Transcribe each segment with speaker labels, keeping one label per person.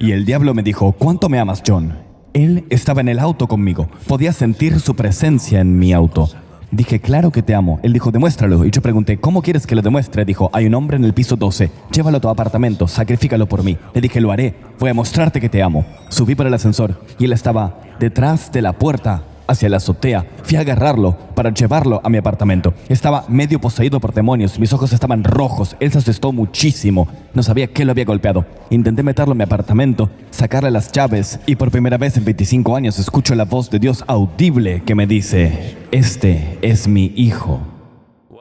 Speaker 1: Y el diablo me dijo, ¿cuánto me amas, John? Él estaba en el auto conmigo. Podía sentir su presencia en mi auto. Dije, claro que te amo. Él dijo, demuéstralo. Y yo pregunté, ¿cómo quieres que lo demuestre? Dijo, hay un hombre en el piso 12. Llévalo a tu apartamento, sacrifícalo por mí. Le dije, lo haré. Voy a mostrarte que te amo. Subí por el ascensor y él estaba detrás de la puerta hacia la azotea. Fui a agarrarlo para llevarlo a mi apartamento. Estaba medio poseído por demonios. Mis ojos estaban rojos. Él se asustó muchísimo. No sabía qué lo había golpeado. Intenté meterlo en mi apartamento, sacarle las llaves y por primera vez en 25 años escucho la voz de Dios audible que me dice, este es mi hijo.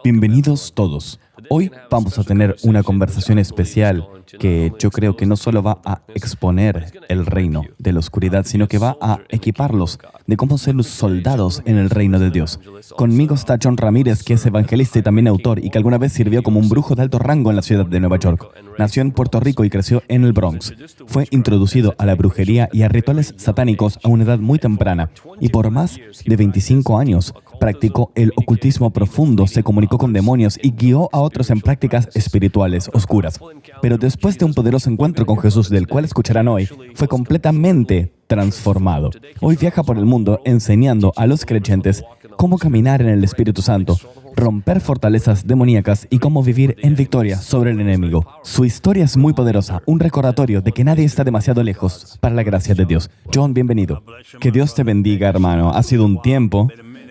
Speaker 1: Bienvenidos todos. Hoy vamos a tener una conversación especial que yo creo que no solo va a exponer el reino de la oscuridad, sino que va a equiparlos de cómo ser los soldados en el reino de Dios. Conmigo está John Ramírez, que es evangelista y también autor, y que alguna vez sirvió como un brujo de alto rango en la ciudad de Nueva York. Nació en Puerto Rico y creció en el Bronx. Fue introducido a la brujería y a rituales satánicos a una edad muy temprana, y por más de 25 años practicó el ocultismo profundo, se comunicó con demonios y guió a otros en prácticas espirituales oscuras. Pero después de un poderoso encuentro con Jesús, del cual escucharán hoy, fue completamente transformado. Hoy viaja por el mundo enseñando a los creyentes cómo caminar en el Espíritu Santo, romper fortalezas demoníacas y cómo vivir en victoria sobre el enemigo. Su historia es muy poderosa, un recordatorio de que nadie está demasiado lejos para la gracia de Dios. John, bienvenido. Que Dios te bendiga, hermano. Ha sido un tiempo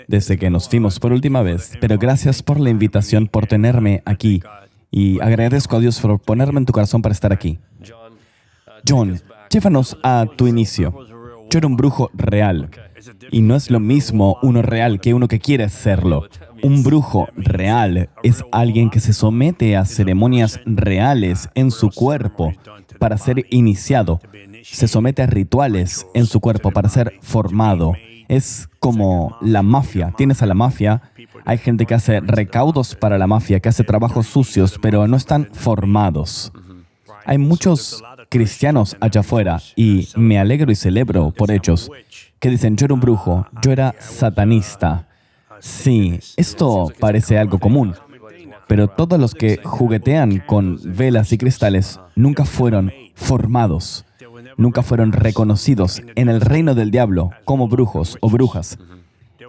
Speaker 1: desde que nos fuimos por última vez, pero gracias por la invitación, por tenerme aquí. Y agradezco a Dios por ponerme en tu corazón para estar aquí. John, llévanos a tu inicio. Yo era un brujo real. Y no es lo mismo uno real que uno que quiere serlo. Un brujo real es alguien que se somete a ceremonias reales en su cuerpo para ser iniciado. Se somete a rituales en su cuerpo para ser formado. Es como la mafia. Tienes a la mafia. Hay gente que hace recaudos para la mafia, que hace trabajos sucios, pero no están formados. Hay muchos cristianos allá afuera, y me alegro y celebro por ellos, que dicen, yo era un brujo, yo era satanista. Sí, esto parece algo común, pero todos los que juguetean con velas y cristales nunca fueron formados, nunca fueron reconocidos en el reino del diablo como brujos o brujas.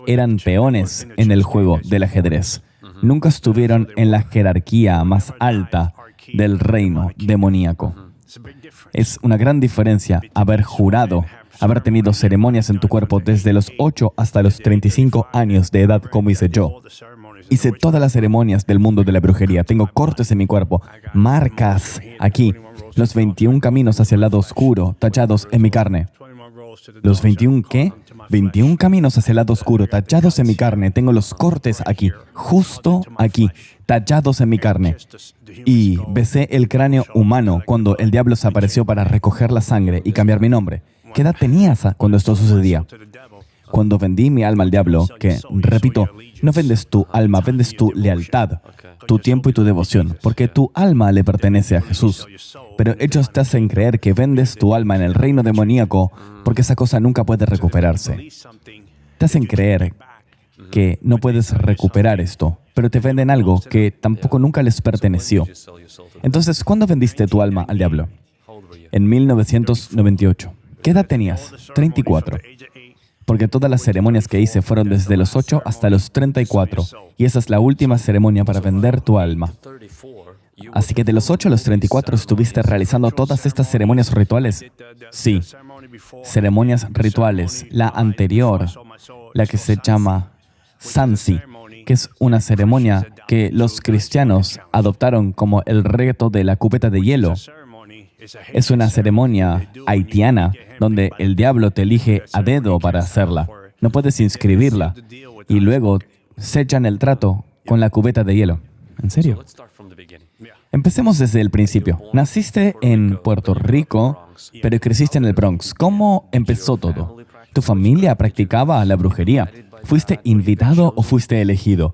Speaker 1: Eran peones en el juego del ajedrez. Nunca estuvieron en la jerarquía más alta del reino demoníaco. Es una gran diferencia haber jurado, haber tenido ceremonias en tu cuerpo desde los 8 hasta los 35 años de edad, como hice yo. Hice todas las ceremonias del mundo de la brujería. Tengo cortes en mi cuerpo, marcas aquí, los 21 caminos hacia el lado oscuro, tallados en mi carne. ¿Los 21 qué? 21 caminos hacia el lado oscuro, tallados en mi carne. Tengo los cortes aquí, justo aquí, tallados en mi carne. Y besé el cráneo humano cuando el diablo se apareció para recoger la sangre y cambiar mi nombre. ¿Qué edad tenías cuando esto sucedía? Cuando vendí mi alma al diablo, que, repito, no vendes tu alma, vendes tu lealtad, tu tiempo y tu devoción, porque tu alma le pertenece a Jesús. Pero ellos te hacen creer que vendes tu alma en el reino demoníaco porque esa cosa nunca puede recuperarse. Te hacen creer que no puedes recuperar esto, pero te venden algo que tampoco nunca les perteneció. Entonces, ¿cuándo vendiste tu alma al diablo? En 1998. ¿Qué edad tenías? 34. Porque todas las ceremonias que hice fueron desde los 8 hasta los 34. Y esa es la última ceremonia para vender tu alma. Así que de los 8 a los 34 estuviste realizando todas estas ceremonias rituales. Sí, ceremonias rituales. La anterior, la que se llama Sansi, que es una ceremonia que los cristianos adoptaron como el reto de la cubeta de hielo. Es una ceremonia haitiana donde el diablo te elige a dedo para hacerla. No puedes inscribirla. Y luego sellan el trato con la cubeta de hielo. ¿En serio? Empecemos desde el principio. Naciste en Puerto Rico, pero creciste en el Bronx. ¿Cómo empezó todo? ¿Tu familia practicaba la brujería? ¿Fuiste invitado o fuiste elegido?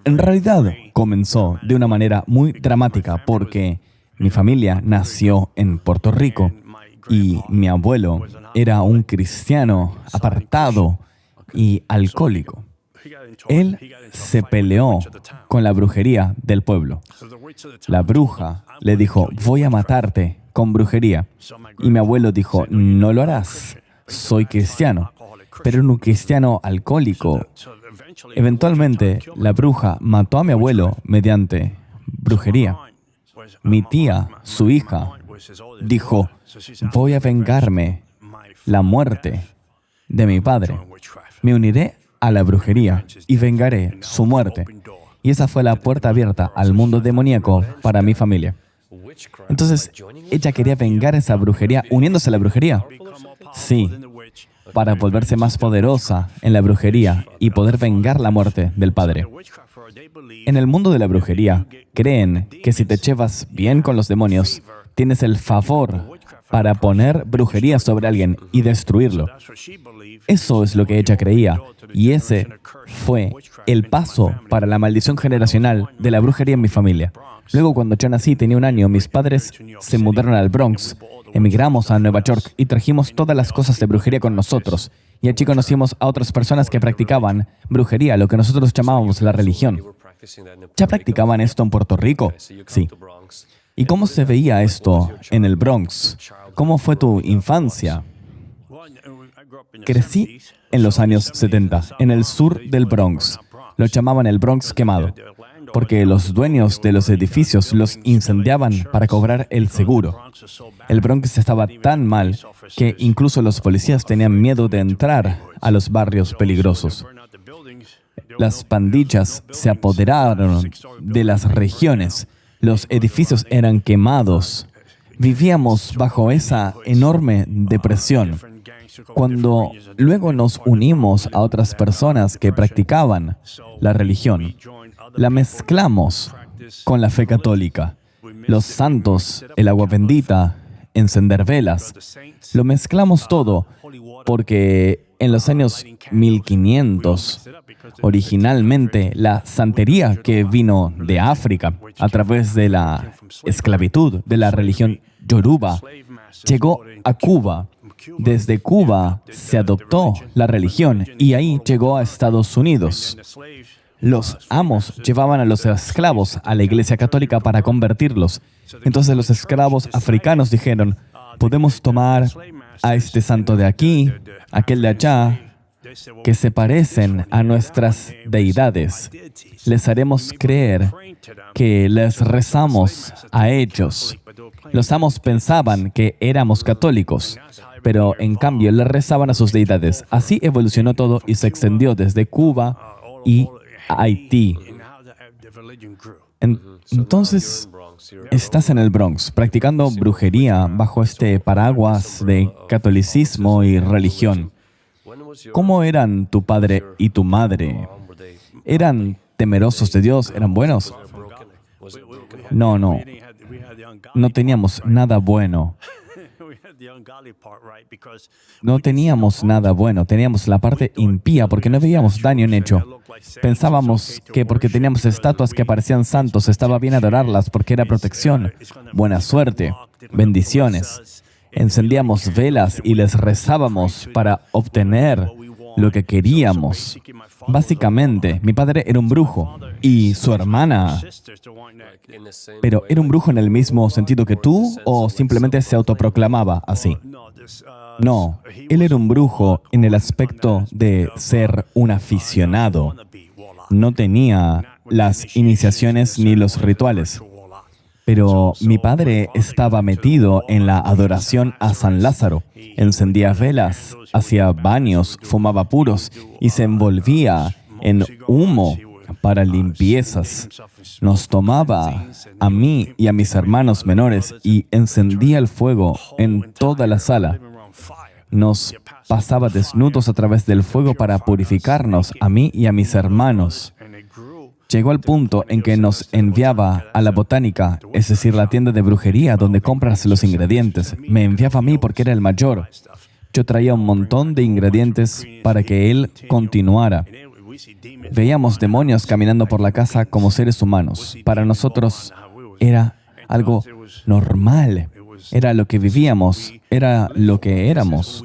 Speaker 1: En realidad, comenzó de una manera muy dramática porque mi familia nació en Puerto Rico y mi abuelo era un cristiano apartado y alcohólico. Él se peleó con la brujería del pueblo. La bruja le dijo, voy a matarte con brujería. Y mi abuelo dijo, no lo harás, soy cristiano, pero era un cristiano alcohólico. Eventualmente, la bruja mató a mi abuelo mediante brujería. Mi tía, su hija, dijo, voy a vengarme la muerte de mi padre. Me uniré a la brujería y vengaré su muerte. Y esa fue la puerta abierta al mundo demoníaco para mi familia. Entonces, ella quería vengar esa brujería uniéndose a la brujería. Sí, para volverse más poderosa en la brujería y poder vengar la muerte del padre. En el mundo de la brujería, creen que si te llevas bien con los demonios, tienes el favor para poner brujería sobre alguien y destruirlo. Eso es lo que ella creía, y ese fue el paso para la maldición generacional de la brujería en mi familia. Luego, cuando yo nací, tenía 1 año, mis padres se mudaron al Bronx, emigramos a Nueva York y trajimos todas las cosas de brujería con nosotros. Y allí conocimos a otras personas que practicaban brujería, lo que nosotros llamábamos la religión. ¿Ya practicaban esto en Puerto Rico? Sí. ¿Y cómo se veía esto en el Bronx? ¿Cómo fue tu infancia? Crecí en los años 70, en el sur del Bronx. Lo llamaban el Bronx quemado, porque los dueños de los edificios los incendiaban para cobrar el seguro. El Bronx estaba tan mal que incluso los policías tenían miedo de entrar a los barrios peligrosos. Las pandillas se apoderaron de las regiones. Los edificios eran quemados. Vivíamos bajo esa enorme depresión. Cuando luego nos unimos a otras personas que practicaban la religión, la mezclamos con la fe católica. Los santos, el agua bendita, encender velas, lo mezclamos todo porque en los años 1500, originalmente la santería que vino de África a través de la esclavitud de la religión yoruba llegó a Cuba. Desde Cuba se adoptó la religión y ahí llegó a Estados Unidos. Los amos llevaban a los esclavos a la Iglesia Católica para convertirlos. Entonces los esclavos africanos dijeron, podemos tomar a este santo de aquí, aquel de allá, que se parecen a nuestras deidades. Les haremos creer que les rezamos a ellos. Los amos pensaban que éramos católicos, pero en cambio les rezaban a sus deidades. Así evolucionó todo y se extendió desde Cuba y Haití. Entonces, estás en el Bronx, practicando brujería bajo este paraguas de catolicismo y religión. ¿Cómo eran tu padre y tu madre? ¿Eran temerosos de Dios? ¿Eran buenos? No, no. No teníamos nada bueno. No teníamos nada bueno, teníamos la parte impía porque no veíamos daño en hecho. Pensábamos que porque teníamos estatuas que parecían santos, estaba bien adorarlas porque era protección, buena suerte, bendiciones. Encendíamos velas y les rezábamos para obtener lo que queríamos. Básicamente, mi padre era un brujo y su hermana... ¿Pero era un brujo en el mismo sentido que tú o simplemente se autoproclamaba así? No, él era un brujo en el aspecto de ser un aficionado. No tenía las iniciaciones ni los rituales. Pero mi padre estaba metido en la adoración a San Lázaro. Encendía velas, hacía baños, fumaba puros y se envolvía en humo para limpiezas. Nos tomaba a mí y a mis hermanos menores y encendía el fuego en toda la sala. Nos pasaba desnudos a través del fuego para purificarnos a mí y a mis hermanos. Llegó al punto en que nos enviaba a la botánica, es decir, la tienda de brujería donde compras los ingredientes. Me enviaba a mí porque era el mayor. Yo traía un montón de ingredientes para que él continuara. Veíamos demonios caminando por la casa como seres humanos. Para nosotros era algo normal. Era lo que vivíamos, era lo que éramos.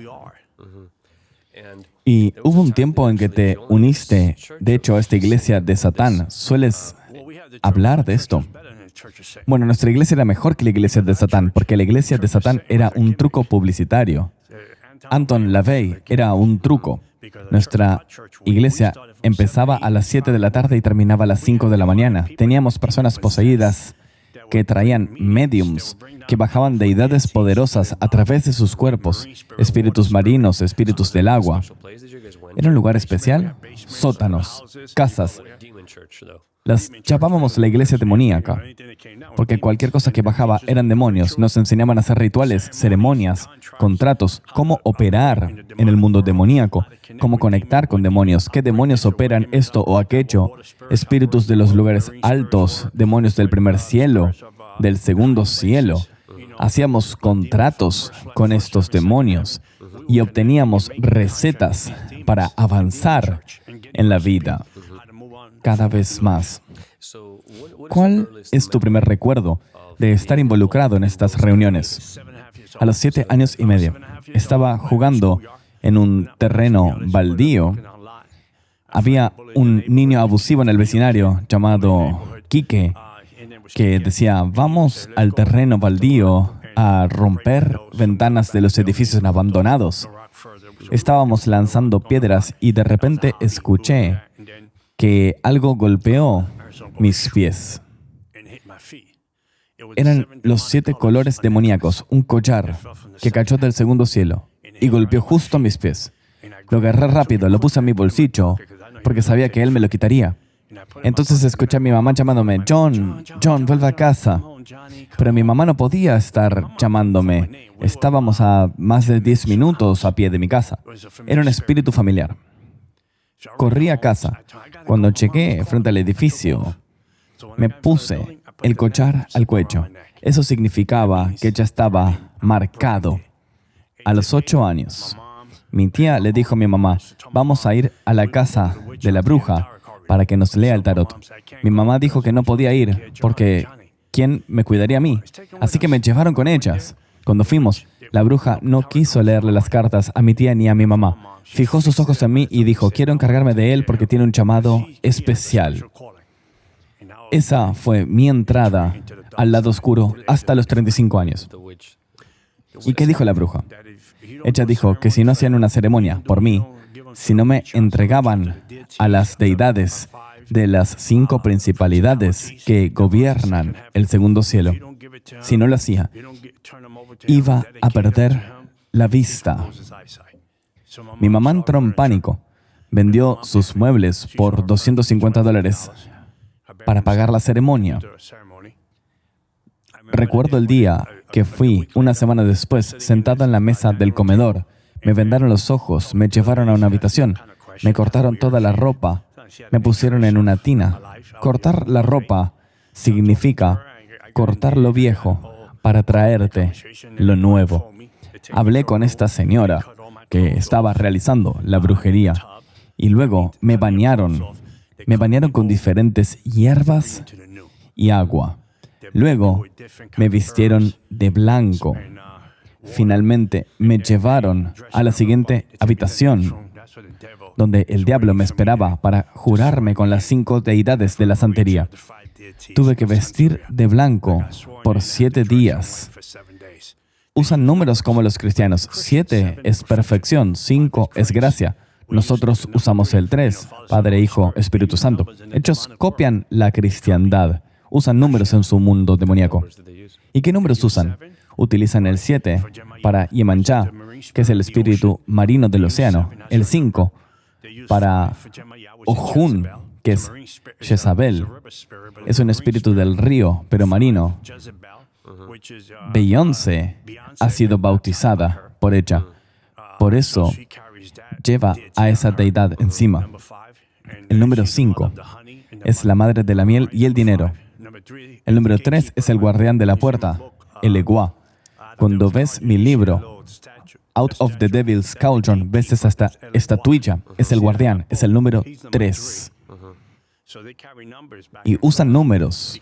Speaker 1: Y hubo un tiempo en que te uniste, de hecho, a esta iglesia de Satán. ¿Sueles hablar de esto? Bueno, nuestra iglesia era mejor que la iglesia de Satán, porque la iglesia de Satán era un truco publicitario. Anton LaVey era un truco. Nuestra iglesia empezaba a las 7 de la tarde y terminaba a las 5 de la mañana. Teníamos personas poseídas que traían mediums, que bajaban deidades poderosas a través de sus cuerpos, espíritus marinos, espíritus del agua. ¿Era un lugar especial? Sótanos, casas. Las llamábamos la iglesia demoníaca, porque cualquier cosa que bajaba eran demonios. Nos enseñaban a hacer rituales, ceremonias, contratos, cómo operar en el mundo demoníaco, cómo conectar con demonios, qué demonios operan esto o aquello, espíritus de los lugares altos, demonios del primer cielo, del segundo cielo. Hacíamos contratos con estos demonios y obteníamos recetas para avanzar en la vida cada vez más. ¿Cuál es tu primer recuerdo de estar involucrado en estas reuniones? A los 7 años y medio, estaba jugando en un terreno baldío. Había un niño abusivo en el vecindario llamado Quique, que decía, vamos al terreno baldío a romper ventanas de los edificios abandonados. Estábamos lanzando piedras y de repente escuché que algo golpeó mis pies. Eran los 7 colores demoníacos, un collar que cayó del segundo cielo y golpeó justo a mis pies. Lo agarré rápido, lo puse en mi bolsillo porque sabía que él me lo quitaría. Entonces escuché a mi mamá llamándome, John, vuelve a casa. Pero mi mamá no podía estar llamándome. Estábamos a más de 10 minutos a pie de mi casa. Era un espíritu familiar. Corrí a casa. Cuando llegué frente al edificio, me puse el collar al cuello. Eso significaba que ya estaba marcado. A los 8 años, mi tía le dijo a mi mamá, vamos a ir a la casa de la bruja para que nos lea el tarot. Mi mamá dijo que no podía ir porque ¿quién me cuidaría a mí? Así que me llevaron con ellas. Cuando fuimos, la bruja no quiso leerle las cartas a mi tía ni a mi mamá. Fijó sus ojos en mí y dijo, quiero encargarme de él porque tiene un llamado especial. Esa fue mi entrada al lado oscuro hasta los 35 años. ¿Y qué dijo la bruja? Ella dijo que si no hacían una ceremonia por mí, si no me entregaban a las deidades de las 5 principalidades que gobiernan el segundo cielo, si no lo hacía, iba a perder la vista. Mi mamá entró en pánico. Vendió sus muebles por $250 para pagar la ceremonia. Recuerdo el día que fui, una semana después, sentado en la mesa del comedor. Me vendaron los ojos, me llevaron a una habitación, me cortaron toda la ropa, me pusieron en una tina. Cortar la ropa significa cortar lo viejo para traerte lo nuevo. Hablé con esta señora que estaba realizando la brujería y luego me bañaron con diferentes hierbas y agua. Luego me vistieron de blanco. Finalmente me llevaron a la siguiente habitación, donde el diablo me esperaba para jurarme con las 5 deidades de la santería. Tuve que vestir de blanco por 7 días. Usan números como los cristianos. 7 es perfección, 5 es gracia. Nosotros usamos el 3, Padre, Hijo, Espíritu Santo. Ellos copian la cristiandad. Usan números en su mundo demoníaco. ¿Y qué números usan? Utilizan el 7 para Yemanjá, que es el espíritu marino del océano. El 5 para Ojun, que es Jezabel. Es un espíritu del río, pero marino. Beyoncé ha sido bautizada por ella. Por eso lleva a esa deidad encima. El número 5 es la madre de la miel y el dinero. El número 3 es el guardián de la puerta, el Eguá. Cuando ves mi libro, Out of the Devil's Cauldron, ves esa estatuilla, es el guardián, es el número 3. Y usan números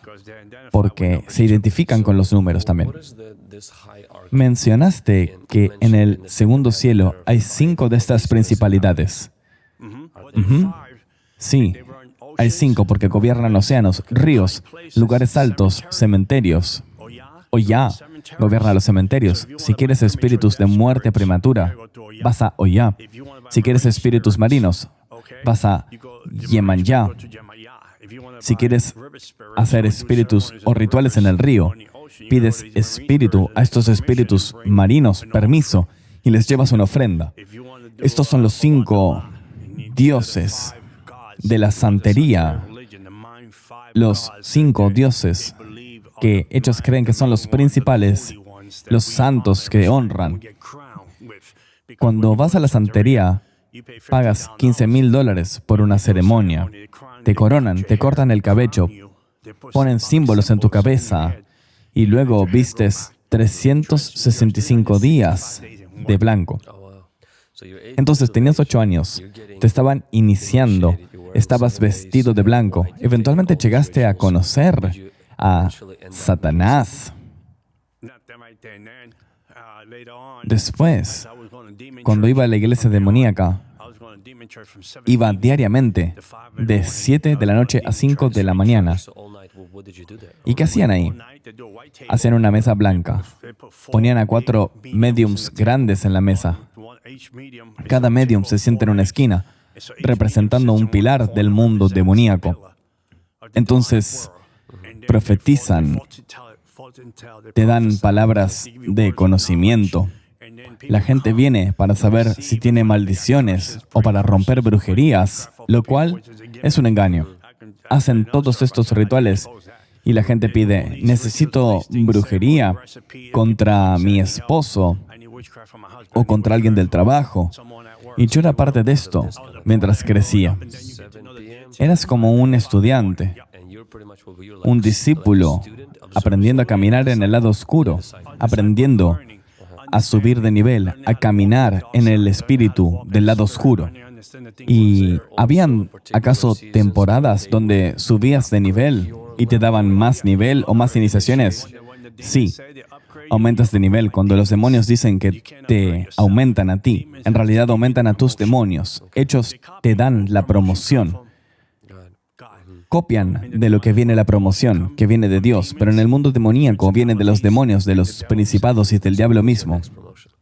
Speaker 1: porque se identifican con los números también. Mencionaste que en el segundo cielo hay 5 de estas principalidades. Sí, Hay 5 porque gobiernan océanos, ríos, lugares altos, cementerios. Oyá gobierna los cementerios. Si quieres espíritus de muerte prematura, vas a Oyá. Si quieres espíritus marinos, vas a Yemanyá. Si quieres hacer espíritus o rituales en el río, pides espíritu a estos espíritus marinos, permiso, y les llevas una ofrenda. Estos son los 5 dioses de la santería, los 5 dioses que ellos creen que son los principales, los santos que honran. Cuando vas a la santería, pagas $15,000 por una ceremonia. Te coronan, te cortan el cabello, ponen símbolos en tu cabeza y luego vistes 365 días de blanco. Entonces tenías 8 años, te estaban iniciando, estabas vestido de blanco. Eventualmente llegaste a conocer a Satanás. Después, cuando iba a la iglesia demoníaca, iba diariamente de 7 de la noche a 5 de la mañana. ¿Y qué hacían ahí? Hacían una mesa blanca. Ponían a 4 mediums grandes en la mesa. Cada medium se sienta en una esquina, representando un pilar del mundo demoníaco. Entonces, profetizan, te dan palabras de conocimiento. La gente viene para saber si tiene maldiciones o para romper brujerías, lo cual es un engaño. Hacen todos estos rituales y la gente pide, necesito brujería contra mi esposo o contra alguien del trabajo. Y yo era parte de esto mientras crecía. Eras como un estudiante, un discípulo, aprendiendo a caminar en el lado oscuro, aprendiendo a subir de nivel, a caminar en el espíritu del lado oscuro. ¿Y habían acaso temporadas donde subías de nivel y te daban más nivel o más iniciaciones? Sí, aumentas de nivel. Cuando los demonios dicen que te aumentan a ti, en realidad aumentan a tus demonios. Ellos te dan la promoción. Copian de lo que viene la promoción, que viene de Dios, pero en el mundo demoníaco viene de los demonios, de los principados y del diablo mismo.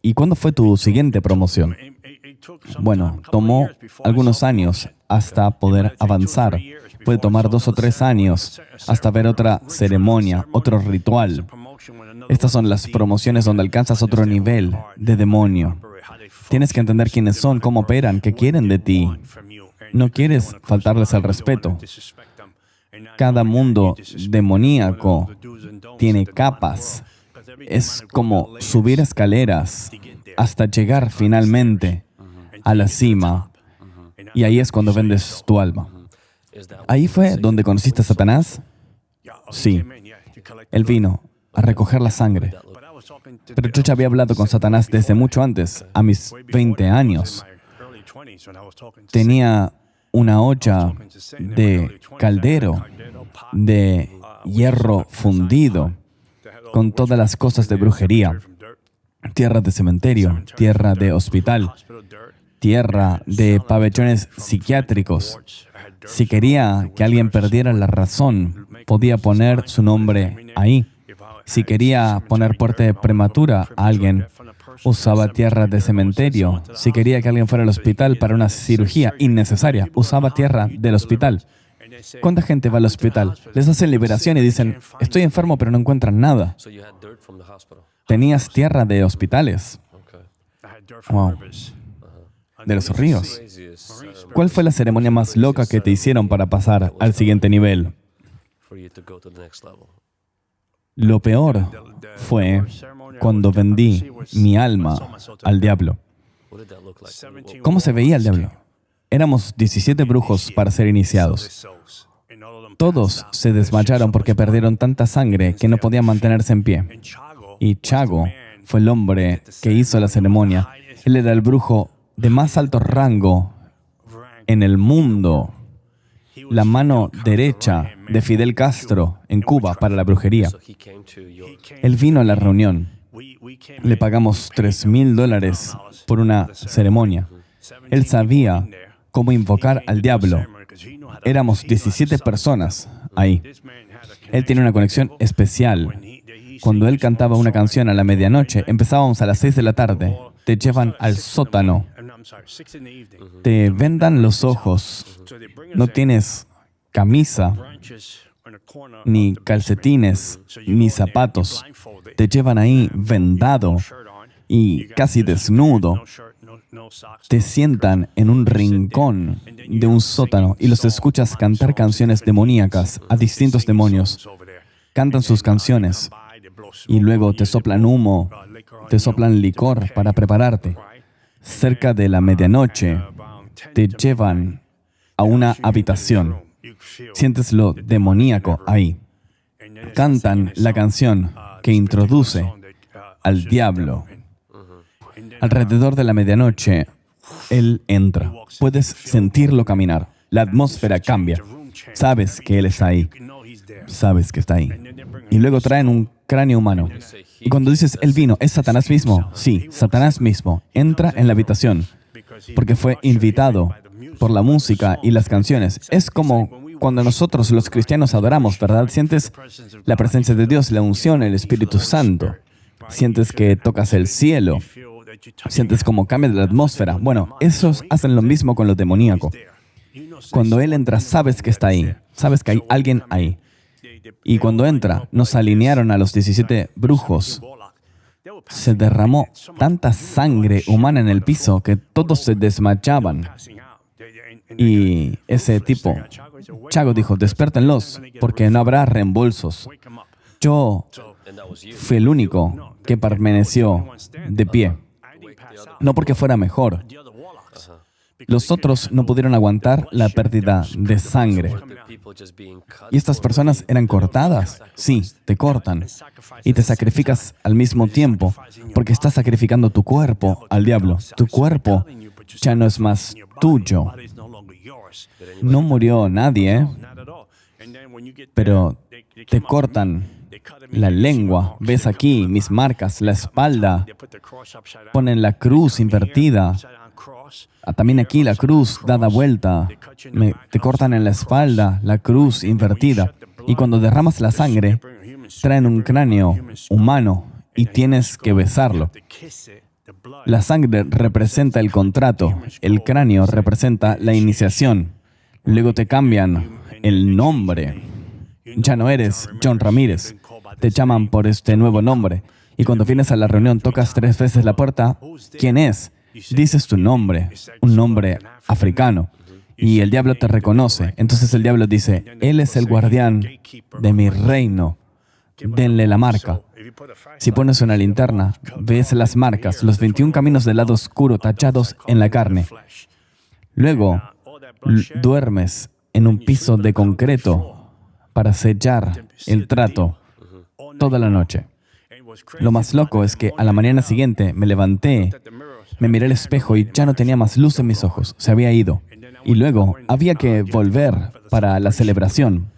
Speaker 1: ¿Y cuándo fue tu siguiente promoción? Bueno, tomó algunos años hasta poder avanzar. Puede tomar 2 o 3 años hasta ver otra ceremonia, otro ritual. Estas son las promociones donde alcanzas otro nivel de demonio. Tienes que entender quiénes son, cómo operan, qué quieren de ti. No quieres faltarles al respeto. Cada mundo demoníaco tiene capas. Es como subir escaleras hasta llegar finalmente a la cima. Y ahí es cuando vendes tu alma. ¿Ahí fue donde conociste a Satanás? Sí. Él vino a recoger la sangre. Pero yo ya había hablado con Satanás desde mucho antes, a mis 20 años. Tenía una olla de caldero, de hierro fundido, con todas las cosas de brujería, tierra de cementerio, tierra de hospital, tierra de pabellones psiquiátricos. Si quería que alguien perdiera la razón, podía poner su nombre ahí. Si quería poner muerte prematura a alguien, usaba tierra de cementerio. Si quería que alguien fuera al hospital para una cirugía innecesaria, usaba tierra del hospital. ¿Cuánta gente va al hospital? Les hacen liberación y dicen, estoy enfermo, pero no encuentran nada. Tenías tierra de hospitales. Wow. De los ríos. ¿Cuál fue la ceremonia más loca que te hicieron para pasar al siguiente nivel? Lo peor fue cuando vendí mi alma al diablo. ¿Cómo se veía el diablo? Éramos 17 brujos para ser iniciados. Todos se desmayaron porque perdieron tanta sangre que no podían mantenerse en pie. Y Chago fue el hombre que hizo la ceremonia. Él era el brujo de más alto rango en el mundo. La mano derecha de Fidel Castro en Cuba para la brujería. Él vino a la reunión. Le pagamos $3,000 por una ceremonia. Él sabía cómo invocar al diablo Éramos 17 personas ahí. Él tiene una conexión especial. Cuando él cantaba una canción a la medianoche, empezábamos a las 6 de la tarde. Te llevan al sótano. Te vendan los ojos. No tienes camisa, ni calcetines, ni zapatos. Te llevan ahí vendado y casi desnudo. Te sientan en un rincón de un sótano y los escuchas cantar canciones demoníacas a distintos demonios. Cantan sus canciones y luego te soplan humo, te soplan licor para prepararte. Cerca de la medianoche te llevan a una habitación. Sientes lo demoníaco ahí. Cantan la canción que introduce al diablo. Alrededor de la medianoche, él entra. Puedes sentirlo caminar. La atmósfera cambia. Sabes que él está ahí. Sabes que está ahí. Y luego traen un cráneo humano. Y cuando dices, él vino, ¿es Satanás mismo? Sí, Satanás mismo. Entra en la habitación porque fue invitado por la música y las canciones. Es como cuando nosotros los cristianos adoramos, ¿verdad? Sientes la presencia de Dios, la unción, el Espíritu Santo. Sientes que tocas el cielo. Sientes como cambia la atmósfera. Bueno, esos hacen lo mismo con lo demoníaco. Cuando él entra, sabes que está ahí. Sabes que hay alguien ahí. Y cuando entra, nos alinearon a los 17 brujos. Se derramó tanta sangre humana en el piso que todos se desmayaban. Y ese tipo, Chago, dijo, despiértenlos, porque no habrá reembolsos. Yo fui el único que permaneció de pie. No porque fuera mejor. Los otros no pudieron aguantar la pérdida de sangre. ¿Y estas personas eran cortadas? Sí, te cortan. Y te sacrificas al mismo tiempo, porque estás sacrificando tu cuerpo al diablo. Tu cuerpo ya no es más tuyo. No murió nadie, ¿eh? Pero te cortan la lengua. Ves aquí mis marcas, la espalda. Ponen la cruz invertida. También aquí la cruz dada vuelta. Te cortan en la espalda, la cruz invertida. Y cuando derramas la sangre, traen un cráneo humano y tienes que besarlo. La sangre representa el contrato. El cráneo representa la iniciación. Luego te cambian el nombre. Ya no eres John Ramírez. Te llaman por este nuevo nombre. Y cuando vienes a la reunión, tocas 3 veces la puerta. ¿Quién es? Dices tu nombre, un nombre africano. Y el diablo te reconoce. Entonces el diablo dice, él es el guardián de mi reino. Denle la marca. Si pones una linterna, ves las marcas, los 21 caminos del lado oscuro tachados en la carne. Luego, duermes en un piso de concreto para sellar el trato toda la noche. Lo más loco es que a la mañana siguiente me levanté, me miré al espejo y ya no tenía más luz en mis ojos. Se había ido. Y luego había que volver para la celebración.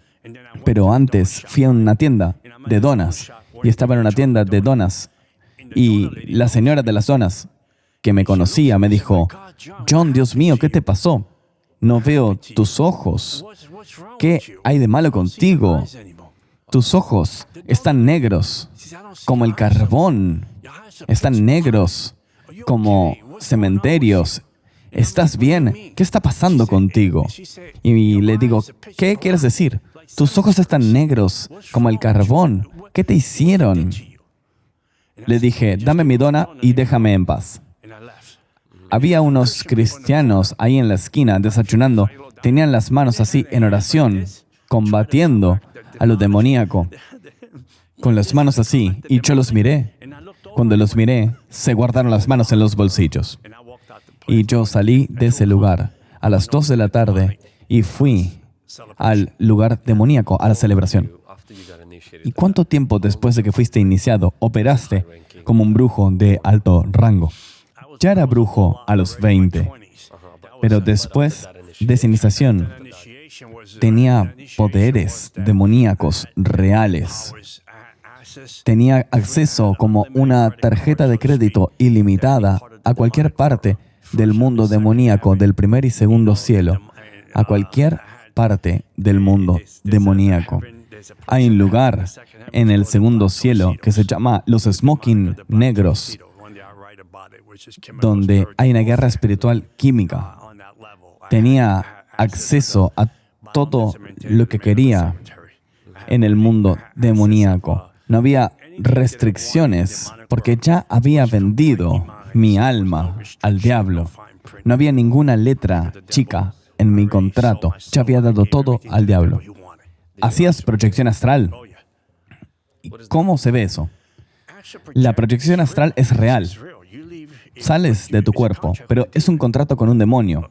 Speaker 1: Pero antes fui a una tienda de donas y estaba en una tienda de donas. Y la señora de las donas, que me conocía, me dijo, John, Dios mío, ¿qué te pasó? No veo tus ojos. ¿Qué hay de malo contigo? Tus ojos están negros como el carbón. Están negros como cementerios. ¿Estás bien? ¿Qué está pasando contigo? Y le digo, ¿qué quieres decir? Tus ojos están negros como el carbón. ¿Qué te hicieron? Le dije, dame mi dona y déjame en paz. Había unos cristianos ahí en la esquina desayunando. Tenían las manos así en oración, combatiendo a lo demoníaco. Con las manos así. Y yo los miré. Cuando los miré, se guardaron las manos en los bolsillos. Y yo salí de ese lugar a las 2 de la tarde y fui al lugar demoníaco, a la celebración. ¿Y cuánto tiempo después de que fuiste iniciado, operaste como un brujo de alto rango? Ya era brujo a los 20, pero después de esa iniciación tenía poderes demoníacos reales. Tenía acceso como una tarjeta de crédito ilimitada a cualquier parte del mundo demoníaco del primer y segundo cielo. a cualquier parte del mundo demoníaco. Hay un lugar en el segundo cielo que se llama los smoking negros, donde hay una guerra espiritual química. Tenía acceso a todo lo que quería en el mundo demoníaco. No había restricciones porque ya había vendido mi alma al diablo. No había ninguna letra chica en mi contrato. Ya había dado todo al diablo. ¿Hacías proyección astral? ¿Y cómo se ve eso? La proyección astral es real. Sales de tu cuerpo, pero es un contrato con un demonio.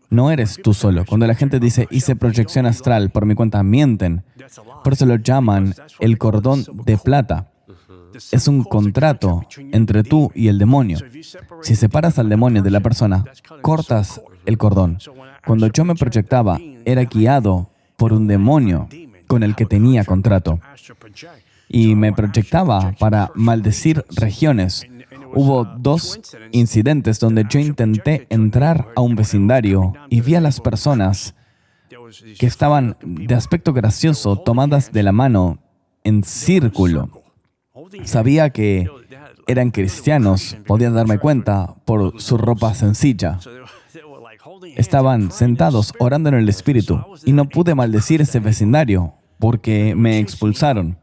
Speaker 1: No eres tú solo. Cuando la gente dice, hice proyección astral por mi cuenta, mienten. Por eso lo llaman el cordón de plata. Es un contrato entre tú y el demonio. Si separas al demonio de la persona, cortas el cordón. Cuando yo me proyectaba, era guiado por un demonio con el que tenía contrato. Y me proyectaba para maldecir regiones. Hubo 2 incidentes donde yo intenté entrar a un vecindario y vi a las personas que estaban de aspecto gracioso, tomadas de la mano en círculo. Sabía que eran cristianos, podía darme cuenta por su ropa sencilla. Estaban sentados orando en el Espíritu y no pude maldecir ese vecindario porque me expulsaron.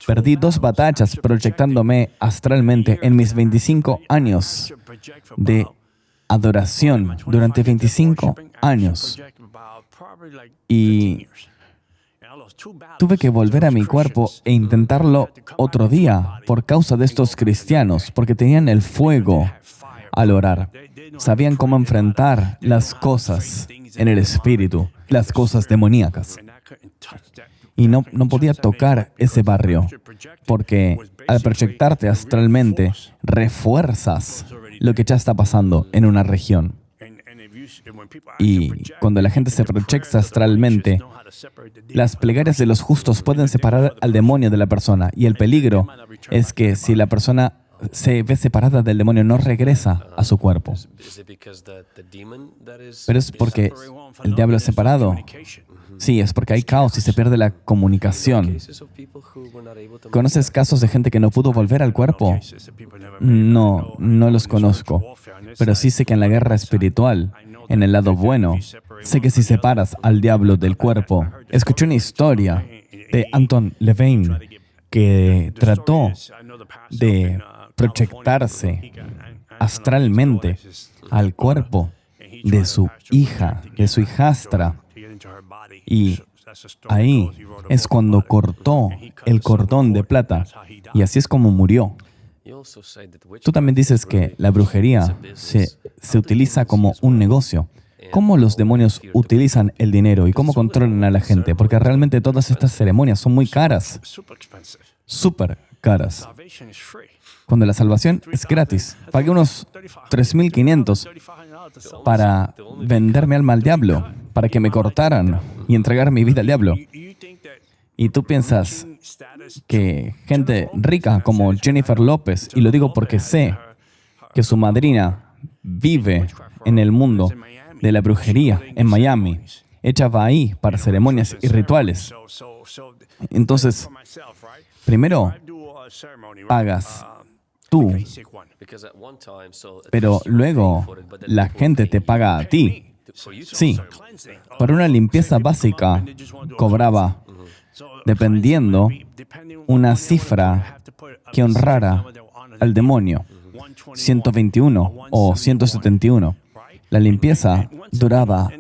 Speaker 1: Perdí 2 batallas proyectándome astralmente en mis 25 años de adoración, durante 25 años. Y tuve que volver a mi cuerpo e intentarlo otro día por causa de estos cristianos, porque tenían el fuego al orar. Sabían cómo enfrentar las cosas en el espíritu, las cosas demoníacas. Y no podía tocar ese barrio, porque al proyectarte astralmente, refuerzas lo que ya está pasando en una región. Y cuando la gente se proyecta astralmente, las plegarias de los justos pueden separar al demonio de la persona. Y el peligro es que si la persona se ve separada del demonio, no regresa a su cuerpo. Pero es porque el diablo es separado. Sí, es porque hay caos y se pierde la comunicación. ¿Conoces casos de gente que no pudo volver al cuerpo? No los conozco. Pero sí sé que en la guerra espiritual, en el lado bueno, sé que si separas al diablo del cuerpo. Escuché una historia de Anton LaVey que trató de proyectarse astralmente al cuerpo de su hija, de su hijastra. Y ahí es cuando cortó el cordón de plata. Y así es como murió. Tú también dices que la brujería se utiliza como un negocio. ¿Cómo los demonios utilizan el dinero y cómo controlan a la gente? Porque realmente todas estas ceremonias son muy caras. Súper caras. Cuando la salvación es gratis. Pagué unos $3,500 para vender mi alma al diablo, para que me cortaran y entregar mi vida al diablo. Y tú piensas que gente rica como Jennifer López, y lo digo porque sé que su madrina vive en el mundo de la brujería en Miami. Ella va ahí para ceremonias y rituales. Entonces, primero pagas tú, pero luego la gente te paga a ti. Sí, para una limpieza básica cobraba, dependiendo, una cifra que honrara al demonio, 121 o 171. La limpieza duraba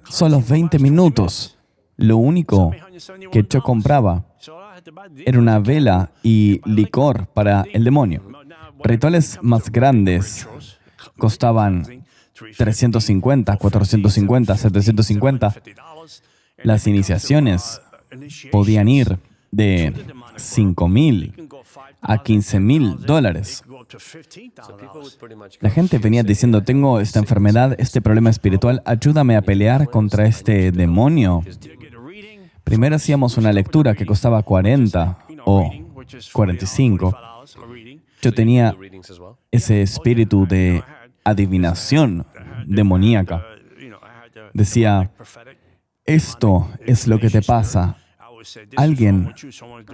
Speaker 1: solo 20 minutos. Lo único que yo compraba era una vela y licor para el demonio. Rituales más grandes costaban 350, 450, 750. Las iniciaciones podían ir de $5,000 a $15,000. La gente venía diciendo, tengo esta enfermedad, este problema espiritual, ayúdame a pelear contra este demonio. Primero hacíamos una lectura que costaba 40 o 45. Yo tenía ese espíritu de adivinación demoníaca. decía, esto es lo que te pasa. Alguien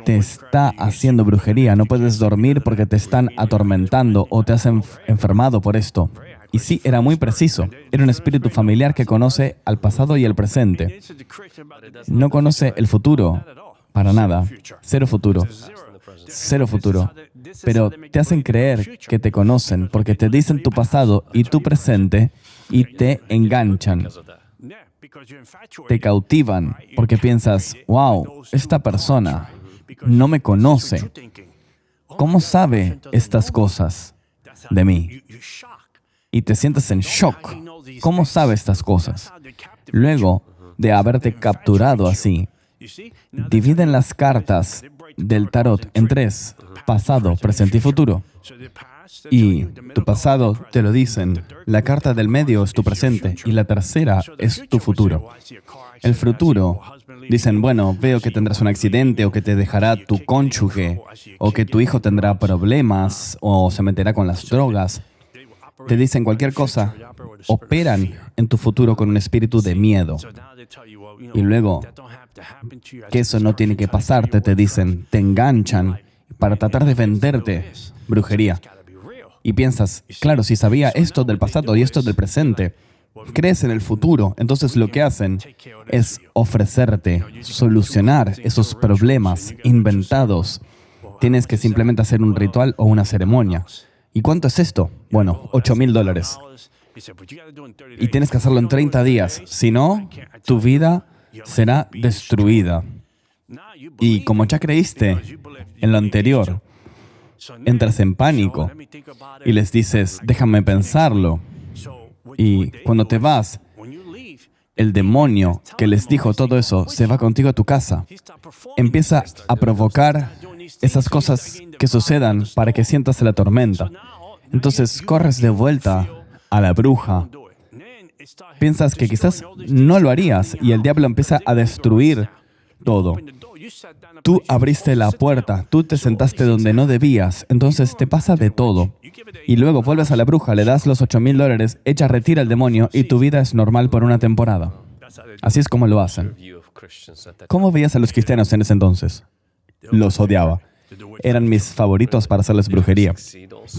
Speaker 1: te está haciendo brujería, no puedes dormir porque te están atormentando o te has enfermado por esto. Y sí, era muy preciso. Era un espíritu familiar que conoce al pasado y al presente. No conoce el futuro, para nada. Cero futuro. Cero futuro. Pero te hacen creer que te conocen porque te dicen tu pasado y tu presente y te enganchan. Te cautivan porque piensas, wow, esta persona no me conoce. ¿Cómo sabe estas cosas de mí? Y te sientes en shock. ¿Cómo sabe estas cosas? Luego de haberte capturado así, dividen las cartas del tarot en tres: pasado, presente y futuro. Y tu pasado te lo dicen, la carta del medio es tu presente y la tercera es tu futuro. El futuro, dicen, bueno, veo que tendrás un accidente o que te dejará tu cónyuge o que tu hijo tendrá problemas o se meterá con las drogas. Te dicen cualquier cosa, operan en tu futuro con un espíritu de miedo. Y luego, que eso no tiene que pasarte, te dicen, te enganchan para tratar de venderte brujería. Y piensas, claro, si sabía esto del pasado y esto del presente, crees en el futuro, entonces lo que hacen es ofrecerte solucionar esos problemas inventados. Tienes que simplemente hacer un ritual o una ceremonia. ¿Y cuánto es esto? Bueno, $8,000. Y tienes que hacerlo en 30 días. Si no, tu vida será destruida. Y como ya creíste en lo anterior, entras en pánico y les dices, déjame pensarlo. Y cuando te vas, el demonio que les dijo todo eso se va contigo a tu casa. Empieza a provocar esas cosas que sucedan para que sientas la tormenta. Entonces corres de vuelta a la bruja. Piensas que quizás no lo harías y el diablo empieza a destruir todo. Tú abriste la puerta, tú te sentaste donde no debías, entonces te pasa de todo. Y luego vuelves a la bruja, le das los $8,000, ella retira el demonio y tu vida es normal por una temporada. Así es como lo hacen. ¿Cómo veías a los cristianos en ese entonces? Los odiaba. Eran mis favoritos para hacerles brujería.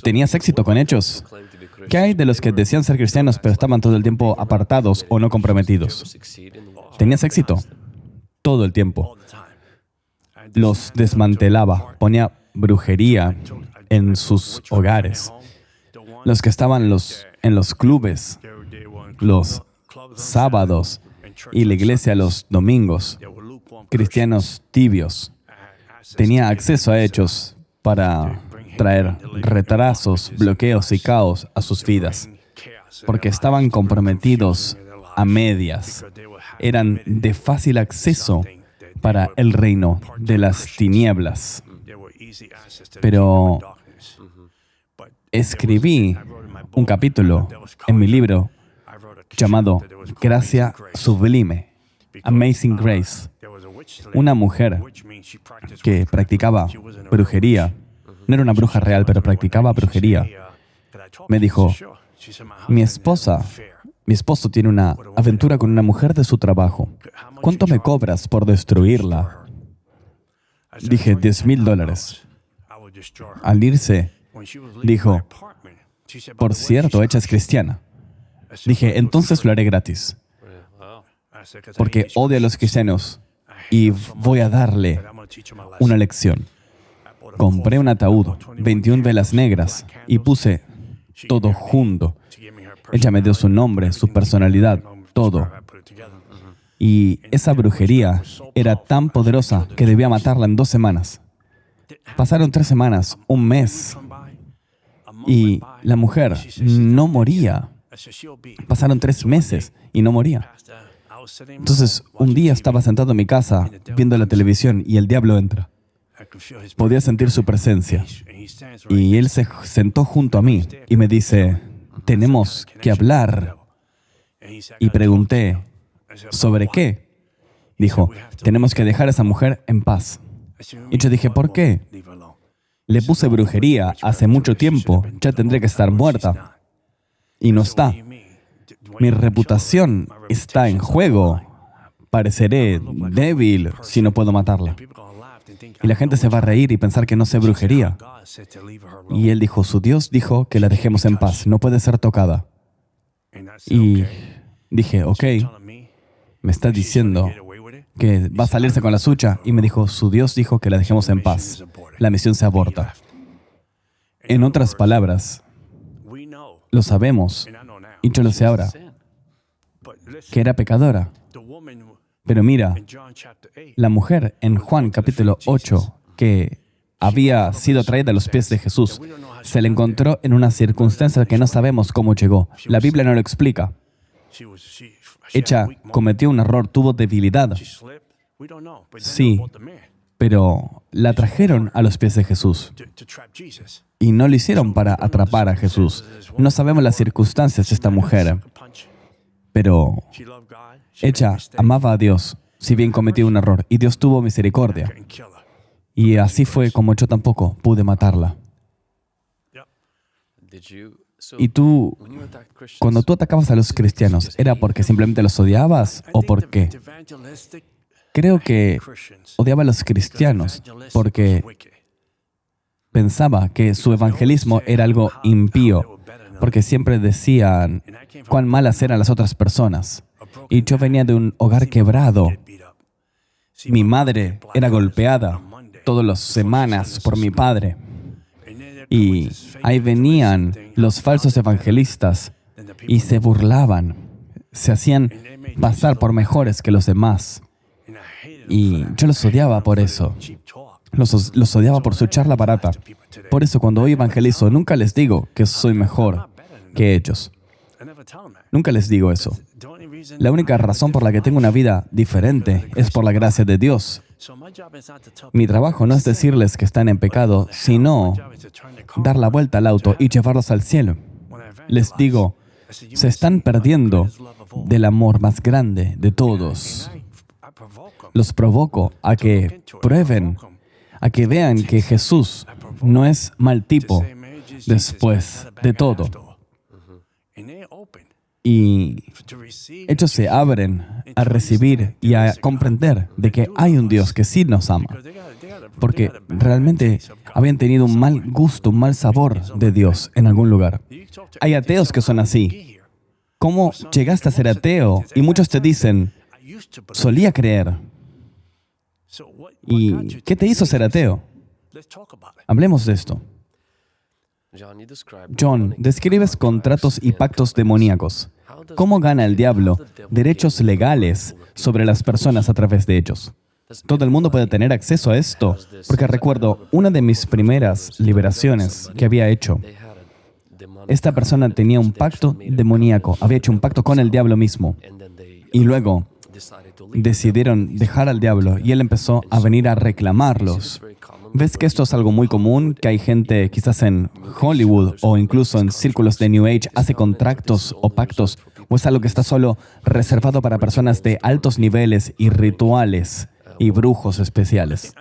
Speaker 1: ¿Tenías éxito con ellos? ¿Qué hay de los que decían ser cristianos pero estaban todo el tiempo apartados o no comprometidos? ¿Tenías éxito? Todo el tiempo. Los desmantelaba, ponía brujería en sus hogares. Los que estaban en los clubes, los sábados y la iglesia los domingos, cristianos tibios. Tenía acceso a ellos para traer retrasos, bloqueos y caos a sus vidas, porque estaban comprometidos a medias. Eran de fácil acceso para el reino de las tinieblas. Pero escribí un capítulo en mi libro llamado Gracia Sublime, Amazing Grace. Una mujer que practicaba brujería, no era una bruja real, pero practicaba brujería, me dijo, mi esposo tiene una aventura con una mujer de su trabajo. ¿Cuánto me cobras por destruirla? Dije, $10,000. Al irse, dijo, por cierto, ella es cristiana. Dije, entonces lo haré gratis, porque odio a los cristianos y voy a darle una lección. Compré un ataúd, 21 velas negras y puse todo junto. Ella me dio su nombre, su personalidad, todo. Y esa brujería era tan poderosa que debía matarla en 2 semanas. Pasaron 3 semanas, un mes, y la mujer no moría. Pasaron 3 meses y no moría. Entonces, un día estaba sentado en mi casa viendo la televisión y el diablo entra. Podía sentir su presencia. Y él se sentó junto a mí y me dice, tenemos que hablar. Y pregunté, ¿sobre qué? Dijo, tenemos que dejar a esa mujer en paz. Y yo dije, ¿por qué? Le puse brujería hace mucho tiempo, ya tendré que estar muerta. Y no está. Mi reputación está en juego. Pareceré débil si no puedo matarla. Y la gente se va a reír y pensar que no sé brujería. Y él dijo, su Dios dijo que la dejemos en paz, no puede ser tocada. Y dije, ok, me está diciendo que va a salirse con la suya. Y me dijo, su Dios dijo que la dejemos en paz. La misión se aborta. En otras palabras, lo sabemos, y yo lo sé ahora, que era pecadora. Pero mira, la mujer en Juan capítulo 8, que había sido traída a los pies de Jesús, se le encontró en una circunstancia que no sabemos cómo llegó. La Biblia no lo explica. Ella cometió un error, tuvo debilidad. Sí, pero la trajeron a los pies de Jesús. Y no lo hicieron para atrapar a Jesús. No sabemos las circunstancias de esta mujer, pero ella amaba a Dios, si bien cometió un error, y Dios tuvo misericordia. Y así fue como yo tampoco pude matarla. Y tú, cuando tú atacabas a los cristianos, ¿era porque simplemente los odiabas o por qué? Creo que odiaba a los cristianos porque pensaba que su evangelismo era algo impío, porque siempre decían cuán malas eran las otras personas. Y yo venía de un hogar quebrado. Mi madre era golpeada todas las semanas por mi padre. Y ahí venían los falsos evangelistas y se burlaban. Se hacían pasar por mejores que los demás. Y yo los odiaba por eso. Los odiaba por su charla barata. Por eso cuando hoy evangelizo, nunca les digo que soy mejor que ellos. Nunca les digo eso. La única razón por la que tengo una vida diferente es por la gracia de Dios. Mi trabajo no es decirles que están en pecado, sino dar la vuelta al auto y llevarlos al cielo. Les digo, se están perdiendo del amor más grande de todos. Los provoco a que prueben, a que vean que Jesús no es mal tipo después de todo. Y ellos se abren a recibir y a comprender de que hay un Dios que sí nos ama. Porque realmente habían tenido un mal gusto, un mal sabor de Dios en algún lugar. Hay ateos que son así. ¿Cómo llegaste a ser ateo? Y muchos te dicen, solía creer. ¿Y qué te hizo ser ateo? Hablemos de esto. John, describes contratos y pactos demoníacos. ¿Cómo gana el diablo derechos legales sobre las personas a través de ellos? ¿Todo el mundo puede tener acceso a esto? Porque recuerdo una de mis primeras liberaciones que había hecho. Esta persona tenía un pacto demoníaco, había hecho un pacto con el diablo mismo. Y luego decidieron dejar al diablo y él empezó a venir a reclamarlos. ¿Ves que esto es algo muy común? Que hay gente, quizás en Hollywood o incluso en círculos de New Age, hace contratos o pactos, o es algo que está solo reservado para personas de altos niveles y rituales y brujos especiales.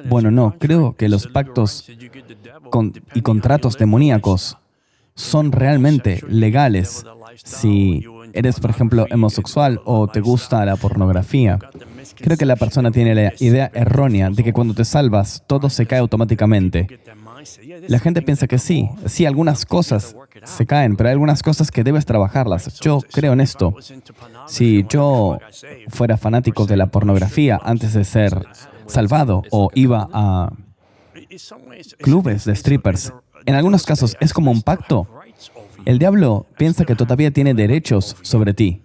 Speaker 1: Bueno, no, creo que los pactos y contratos demoníacos son realmente legales si eres, por ejemplo, homosexual o te gusta la pornografía. Creo que la persona tiene la idea errónea de que cuando te salvas, todo se cae automáticamente. La gente piensa que sí, algunas cosas se caen, pero hay algunas cosas que debes trabajarlas. Yo creo en esto. Si yo fuera fanático de la pornografía antes de ser salvado o iba a clubes de strippers, en algunos casos es como un pacto. El diablo piensa que todavía tiene derechos sobre ti.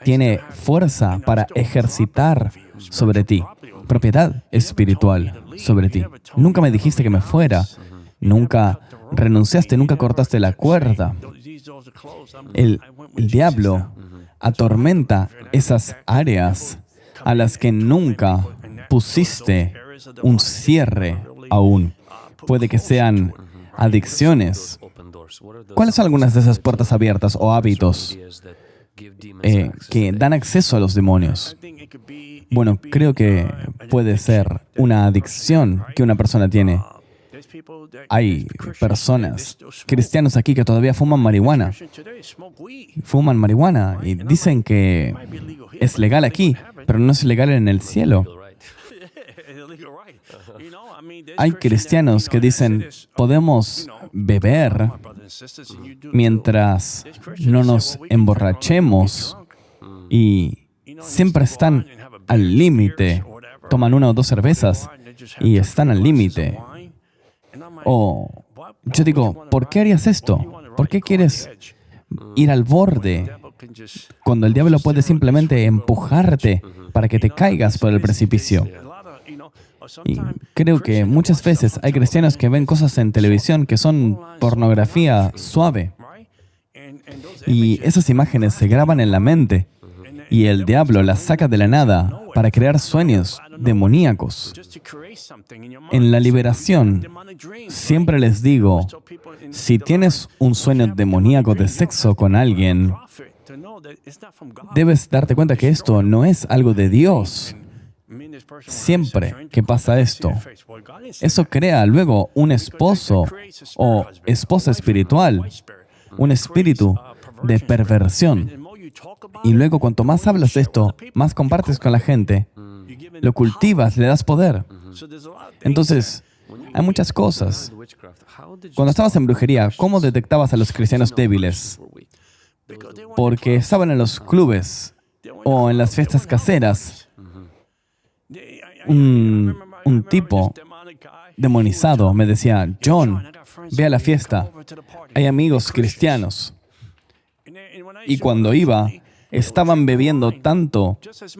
Speaker 1: Tiene fuerza para ejercitar sobre ti, propiedad espiritual sobre ti. Nunca me dijiste que me fuera, nunca renunciaste, nunca cortaste la cuerda. El diablo atormenta esas áreas a las que nunca pusiste un cierre aún. Puede que sean adicciones. ¿Cuáles son algunas de esas puertas abiertas o hábitos que dan acceso a los demonios? Bueno, creo que puede ser una adicción que una persona tiene. Hay personas, cristianos aquí, que todavía fuman marihuana. Fuman marihuana y dicen que es legal aquí, pero no es legal en el cielo. Hay cristianos que dicen, podemos beber mientras no nos emborrachemos y siempre están al límite. Toman 1 o 2 cervezas y están al límite. O yo digo, ¿por qué harías esto? ¿Por qué quieres ir al borde cuando el diablo puede simplemente empujarte para que te caigas por el precipicio? Y creo que muchas veces hay cristianos que ven cosas en televisión que son pornografía suave. Y esas imágenes se graban en la mente y el diablo las saca de la nada para crear sueños demoníacos. En la liberación, siempre les digo, si tienes un sueño demoníaco de sexo con alguien, debes darte cuenta que esto no es algo de Dios. Siempre que pasa esto, eso crea luego un esposo o esposa espiritual, un espíritu de perversión. Y luego, cuanto más hablas de esto, más compartes con la gente, lo cultivas, le das poder. Entonces, hay muchas cosas. Cuando estabas en brujería, ¿cómo detectabas a los cristianos débiles? Porque estaban en los clubes o en las fiestas caseras. Un tipo demonizado me decía, John, ve a la fiesta, hay amigos cristianos. Y cuando iba, estaban bebiendo tanto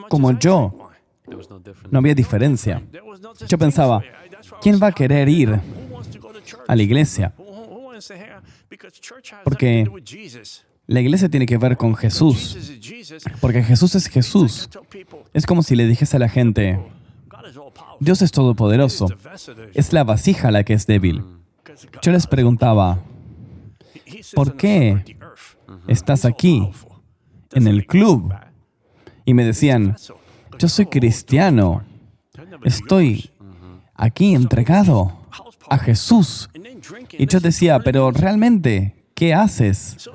Speaker 1: como yo. No había diferencia. Yo pensaba, ¿quién va a querer ir a la iglesia? Porque la iglesia tiene que ver con Jesús. Porque Jesús es Jesús. Es como si le dijese a la gente, Dios es todopoderoso. Es la vasija la que es débil. Yo les preguntaba, ¿por qué estás aquí, en el club? Y me decían, yo soy cristiano. Estoy aquí entregado a Jesús. Y yo decía, pero realmente, ¿qué haces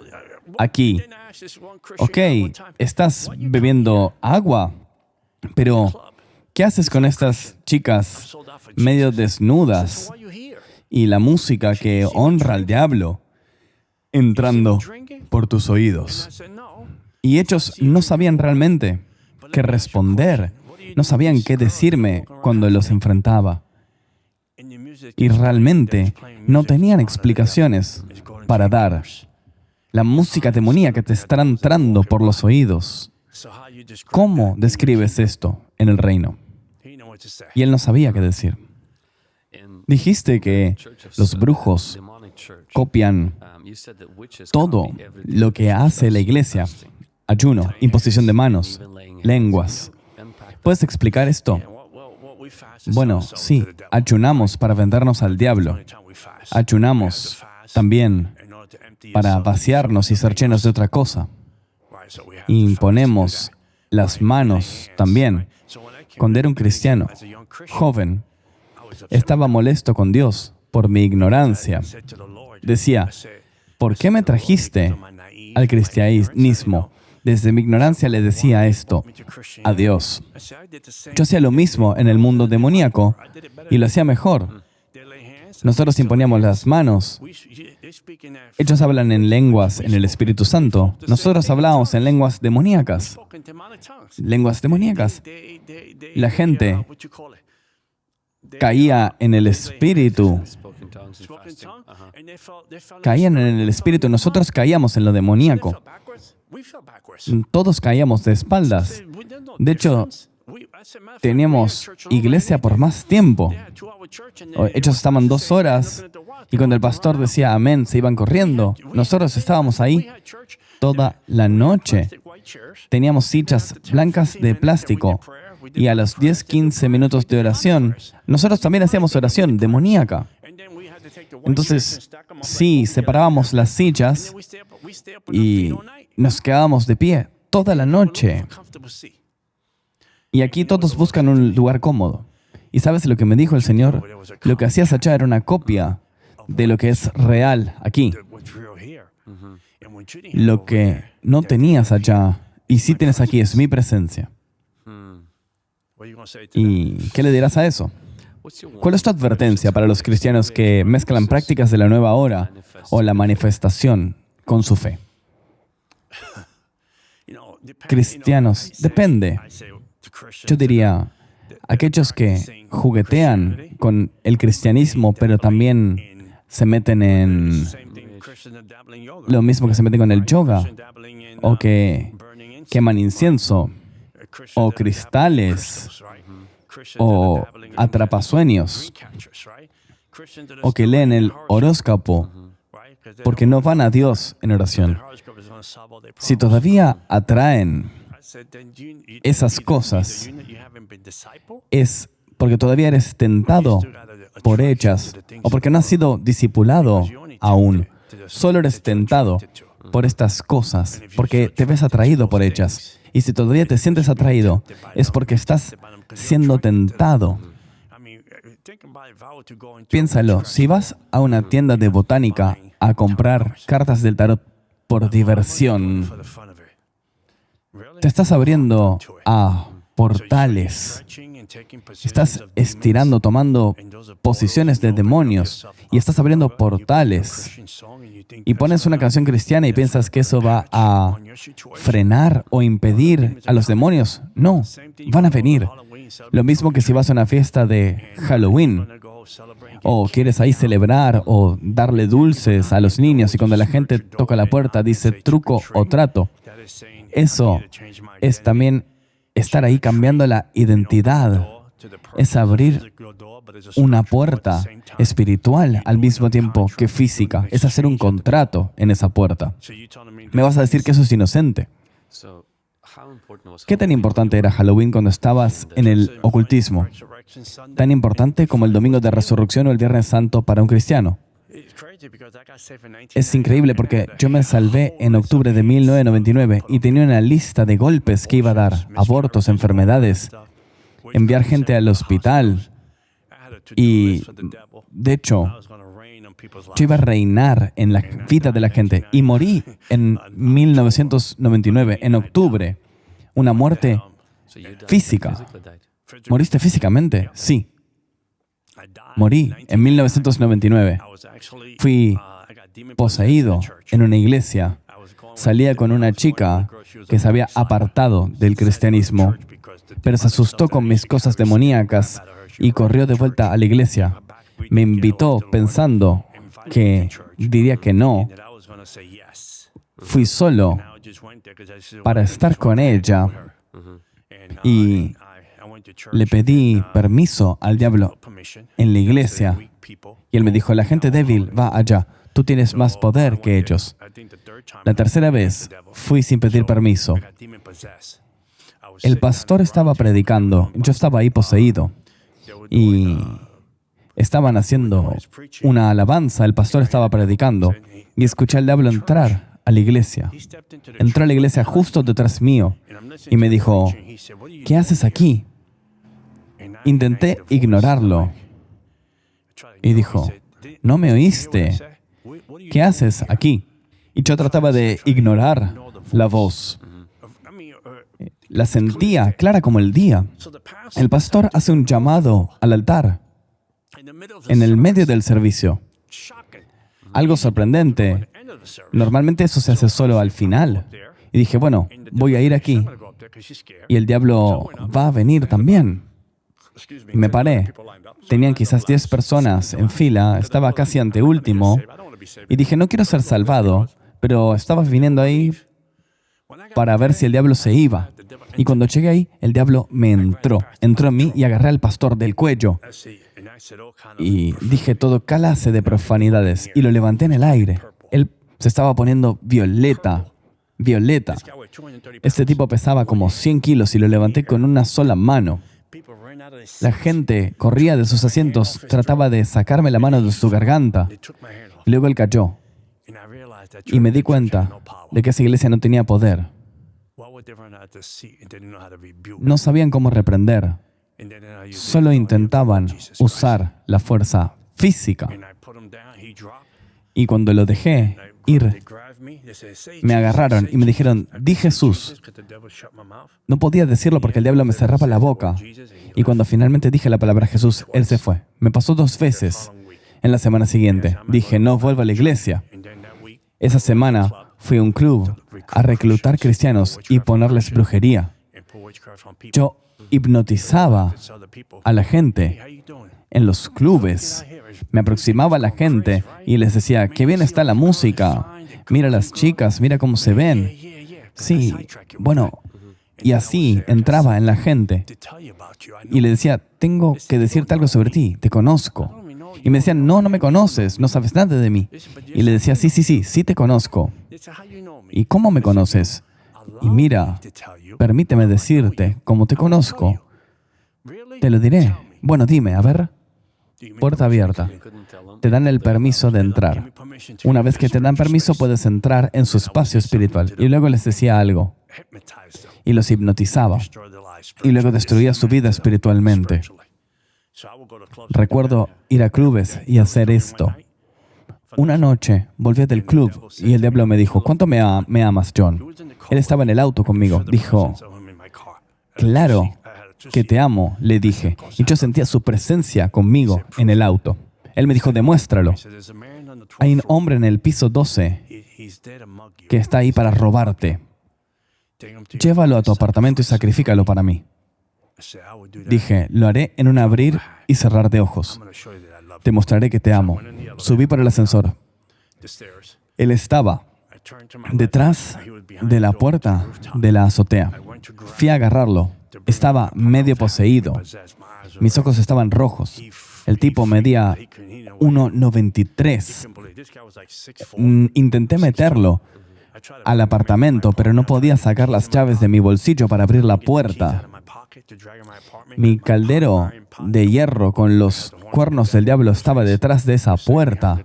Speaker 1: aquí? Ok, estás bebiendo agua, pero ¿qué haces con estas chicas medio desnudas y la música que honra al diablo entrando por tus oídos? Y ellos no sabían realmente qué responder, no sabían qué decirme cuando los enfrentaba. Y realmente no tenían explicaciones para dar. La música demoníaca te estará entrando por los oídos. ¿Cómo describes esto en el reino? Y él no sabía qué decir. Dijiste que los brujos copian todo lo que hace la iglesia. Ayuno, imposición de manos, lenguas. ¿Puedes explicar esto? Bueno, sí, ayunamos para vendernos al diablo. Ayunamos también para vaciarnos y ser llenos de otra cosa. Imponemos las manos también. Cuando era un cristiano joven, estaba molesto con Dios por mi ignorancia. Decía, ¿por qué me trajiste al cristianismo? Desde mi ignorancia le decía esto a Dios. Yo hacía lo mismo en el mundo demoníaco y lo hacía mejor. Nosotros imponíamos las manos. Ellos hablan en lenguas en el Espíritu Santo. Nosotros hablábamos en lenguas demoníacas. Lenguas demoníacas. La gente caía en el Espíritu. Caían en el Espíritu. Nosotros caíamos en lo demoníaco. Todos caíamos de espaldas. De hecho, teníamos iglesia por más tiempo. Ellos estaban 2 horas y cuando el pastor decía amén, se iban corriendo. Nosotros estábamos ahí toda la noche. Teníamos sillas blancas de plástico y a los 10-15 minutos de oración, nosotros también hacíamos oración demoníaca. Entonces, sí, separábamos las sillas y nos quedábamos de pie toda la noche. Y aquí todos buscan un lugar cómodo. ¿Y sabes lo que me dijo el Señor? Lo que hacías allá era una copia de lo que es real aquí. Lo que no tenías allá y sí tienes aquí es mi presencia. ¿Y qué le dirás a eso? ¿Cuál es tu advertencia para los cristianos que mezclan prácticas de la nueva hora o la manifestación con su fe? Cristianos, depende. Yo diría, aquellos que juguetean con el cristianismo, pero también se meten en lo mismo que se meten con el yoga, o que queman incienso, o cristales, o atrapasueños, o que leen el horóscopo, porque no van a Dios en oración. Si todavía atraen esas cosas, es porque todavía eres tentado por ellas, o porque no has sido discipulado aún. Solo eres tentado por estas cosas, porque te ves atraído por ellas. Y si todavía te sientes atraído, es porque estás siendo tentado. Piénsalo, si vas a una tienda de botánica a comprar cartas del tarot por diversión, te estás abriendo a portales. Estás estirando, tomando posiciones de demonios y estás abriendo portales. Y pones una canción cristiana y piensas que eso va a frenar o impedir a los demonios. No, van a venir. Lo mismo que si vas a una fiesta de Halloween o quieres ahí celebrar o darle dulces a los niños y cuando la gente toca la puerta dice truco o trato. Eso es también estar ahí cambiando la identidad. Es abrir una puerta espiritual al mismo tiempo que física. Es hacer un contrato en esa puerta. Me vas a decir que eso es inocente. ¿Qué tan importante era Halloween cuando estabas en el ocultismo? ¿Tan importante como el domingo de resurrección o el Viernes Santo para un cristiano? Es increíble porque yo me salvé en octubre de 1999 y tenía una lista de golpes que iba a dar, abortos, enfermedades, enviar gente al hospital. Y, de hecho, yo iba a reinar en la vida de la gente. Y morí en 1999, en octubre. Una muerte física. ¿Moriste físicamente? Sí. Morí en 1999. Fui poseído en una iglesia. Salía con una chica que se había apartado del cristianismo, pero se asustó con mis cosas demoníacas y corrió de vuelta a la iglesia. Me invitó pensando que diría que no. Fui solo para estar con ella y le pedí permiso al diablo en la iglesia. Y él me dijo, la gente débil va allá. Tú tienes más poder que ellos. La tercera vez fui sin pedir permiso. El pastor estaba predicando. Yo estaba ahí poseído. Y estaban haciendo una alabanza. El pastor estaba predicando. Y escuché al diablo entrar a la iglesia. Entró a la iglesia justo detrás mío. Y me dijo, ¿qué haces aquí? Intenté ignorarlo. Y dijo, ¿no me oíste? ¿Qué haces aquí? Y yo trataba de ignorar la voz. La sentía clara como el día. El pastor hace un llamado al altar en el medio del servicio. Algo sorprendente. Normalmente eso se hace solo al final. Y dije, bueno, voy a ir aquí. Y el diablo va a venir también. Y me paré. Tenían quizás 10 personas en fila. Estaba casi anteúltimo. Y dije, no quiero ser salvado, pero estaba viniendo ahí para ver si el diablo se iba. Y cuando llegué ahí, el diablo me entró. Entró en mí y agarré al pastor del cuello. Y dije todo clase de profanidades. Y lo levanté en el aire. Él se estaba poniendo violeta. Violeta. Este tipo pesaba como 100 kilos y lo levanté con una sola mano. La gente corría de sus asientos, trataba de sacarme la mano de su garganta. Y luego él cayó. Y me di cuenta de que esa iglesia no tenía poder. No sabían cómo reprender. solo intentaban usar la fuerza física. Y cuando lo dejé ir, me agarraron y me dijeron, di Jesús. No podía decirlo porque el diablo me cerraba la boca. Y cuando finalmente dije la palabra Jesús, él se fue. Me pasó 2 veces en la semana siguiente. Dije, no vuelvo a la iglesia. Esa semana fui a un club a reclutar cristianos y ponerles brujería. Yo hipnotizaba a la gente en los clubes. Me aproximaba a la gente y les decía, qué bien está la música. Mira a las chicas, mira cómo se ven. Sí, bueno, y así entraba en la gente. Y le decía, tengo que decirte algo sobre ti, te conozco. Y me decían, no, no me conoces, no sabes nada de mí. Y le decía, sí te conozco. ¿Y cómo me conoces? Y mira, permíteme decirte cómo te conozco. Te lo diré. Bueno, dime, a ver. Puerta abierta. Te dan el permiso de entrar. Una vez que te dan permiso, puedes entrar en su espacio espiritual. Y luego les decía algo. Y los hipnotizaba. Y luego destruía su vida espiritualmente. Recuerdo ir a clubes y hacer esto. Una noche volví del club y el diablo me dijo, ¿cuánto me amas, John? Él estaba en el auto conmigo. Dijo, claro que te amo, le dije. Y yo sentía su presencia conmigo en el auto. Él me dijo, demuéstralo. Hay un hombre en el piso 12 que está ahí para robarte. Llévalo a tu apartamento y sacrifícalo para mí. Dije, lo haré en un abrir y cerrar de ojos. Te mostraré que te amo. Subí por el ascensor. Él estaba detrás de la puerta de la azotea. Fui a agarrarlo. Estaba medio poseído. Mis ojos estaban rojos. El tipo medía 1,93. Intenté meterlo al apartamento, pero no podía sacar las llaves de mi bolsillo para abrir la puerta. Mi caldero de hierro con los cuernos del diablo estaba detrás de esa puerta.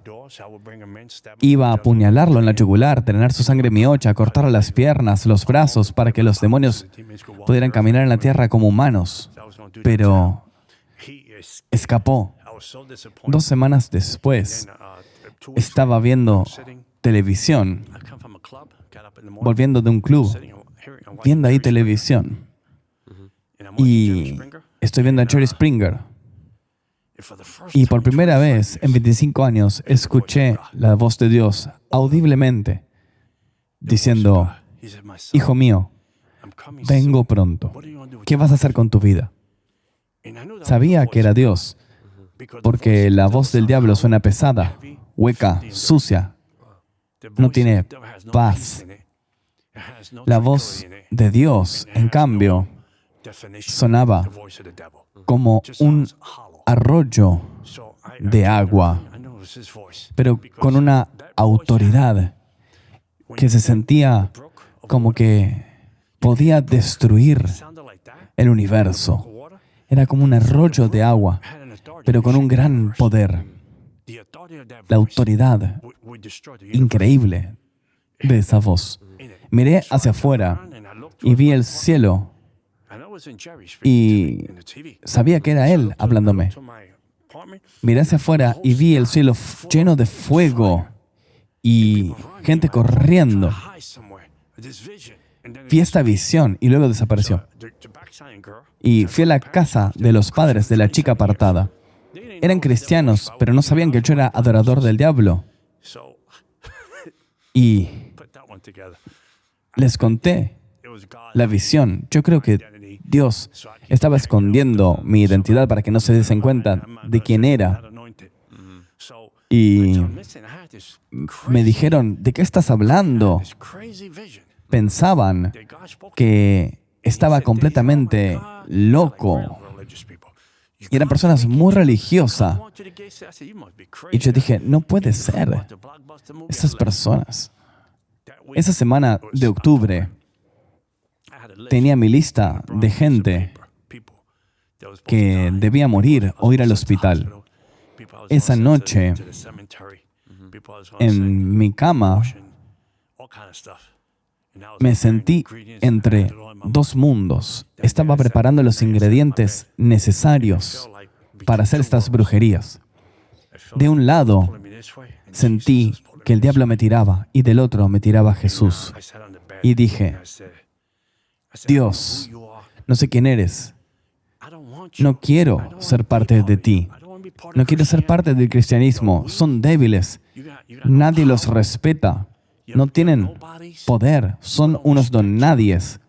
Speaker 1: Iba a apuñalarlo en la yugular, drenar su sangre en mi hocha, cortar las piernas, los brazos, para que los demonios pudieran caminar en la tierra como humanos. Pero escapó. 2 semanas después, estaba viendo televisión, volviendo de un club, viendo ahí televisión. Y estoy viendo a Jerry Springer. Y por primera vez en 25 años escuché la voz de Dios audiblemente diciendo, hijo mío, vengo pronto. ¿Qué vas a hacer con tu vida? Sabía que era Dios, porque la voz del diablo suena pesada, hueca, sucia, no tiene paz. La voz de Dios, en cambio, sonaba como un arroyo de agua, pero con una autoridad que se sentía como que podía destruir el universo. Era como un arroyo de agua, pero con un gran poder. La autoridad increíble de esa voz. Miré hacia afuera y vi el cielo y sabía que era Él hablándome. Miré hacia afuera y vi el cielo lleno de fuego y gente corriendo. Vi esta visión y luego desapareció. Y fui a la casa de los padres de la chica apartada. Eran cristianos, pero no sabían que yo era adorador del diablo. Y les conté la visión. Yo creo que Dios estaba escondiendo mi identidad para que no se diesen cuenta de quién era. Y me dijeron, ¿de qué estás hablando? Pensaban que estaba completamente loco. Y eran personas muy religiosas. Y yo dije, no puede ser. Esas personas. Esa semana de octubre tenía mi lista de gente que debía morir o ir al hospital. Esa noche, en mi cama, Me sentí entre dos mundos. Estaba preparando los ingredientes necesarios para hacer estas brujerías. De un lado, sentí que el diablo me tiraba y del otro me tiraba Jesús. Y dije, Dios, no sé quién eres. No quiero ser parte de ti. No quiero ser parte del cristianismo. Son débiles. Nadie los respeta. No tienen poder. Son unos donadies.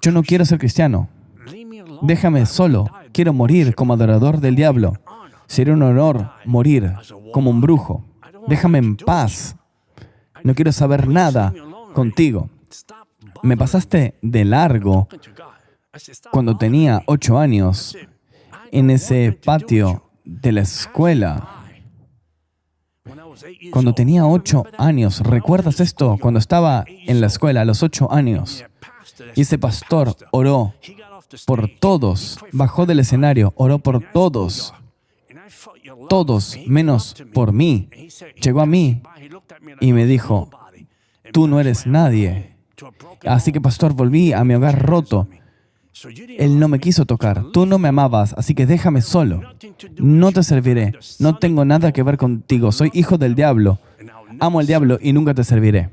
Speaker 1: Yo no quiero ser cristiano. Déjame solo. Quiero morir como adorador del diablo. Sería un honor morir como un brujo. Déjame en paz. No quiero saber nada contigo. Me pasaste de largo cuando tenía 8 años en ese patio de la escuela. Cuando tenía 8 años, ¿recuerdas esto? Cuando estaba en la escuela a los 8 años. Y ese pastor oró por todos, bajó del escenario, oró por todos. Todos, menos por mí. Llegó a mí y me dijo, tú no eres nadie. Así que, pastor, volví a mi hogar roto. Él no me quiso tocar. Tú no me amabas, así que déjame solo. No te serviré. No tengo nada que ver contigo. Soy hijo del diablo. Amo al diablo y nunca te serviré.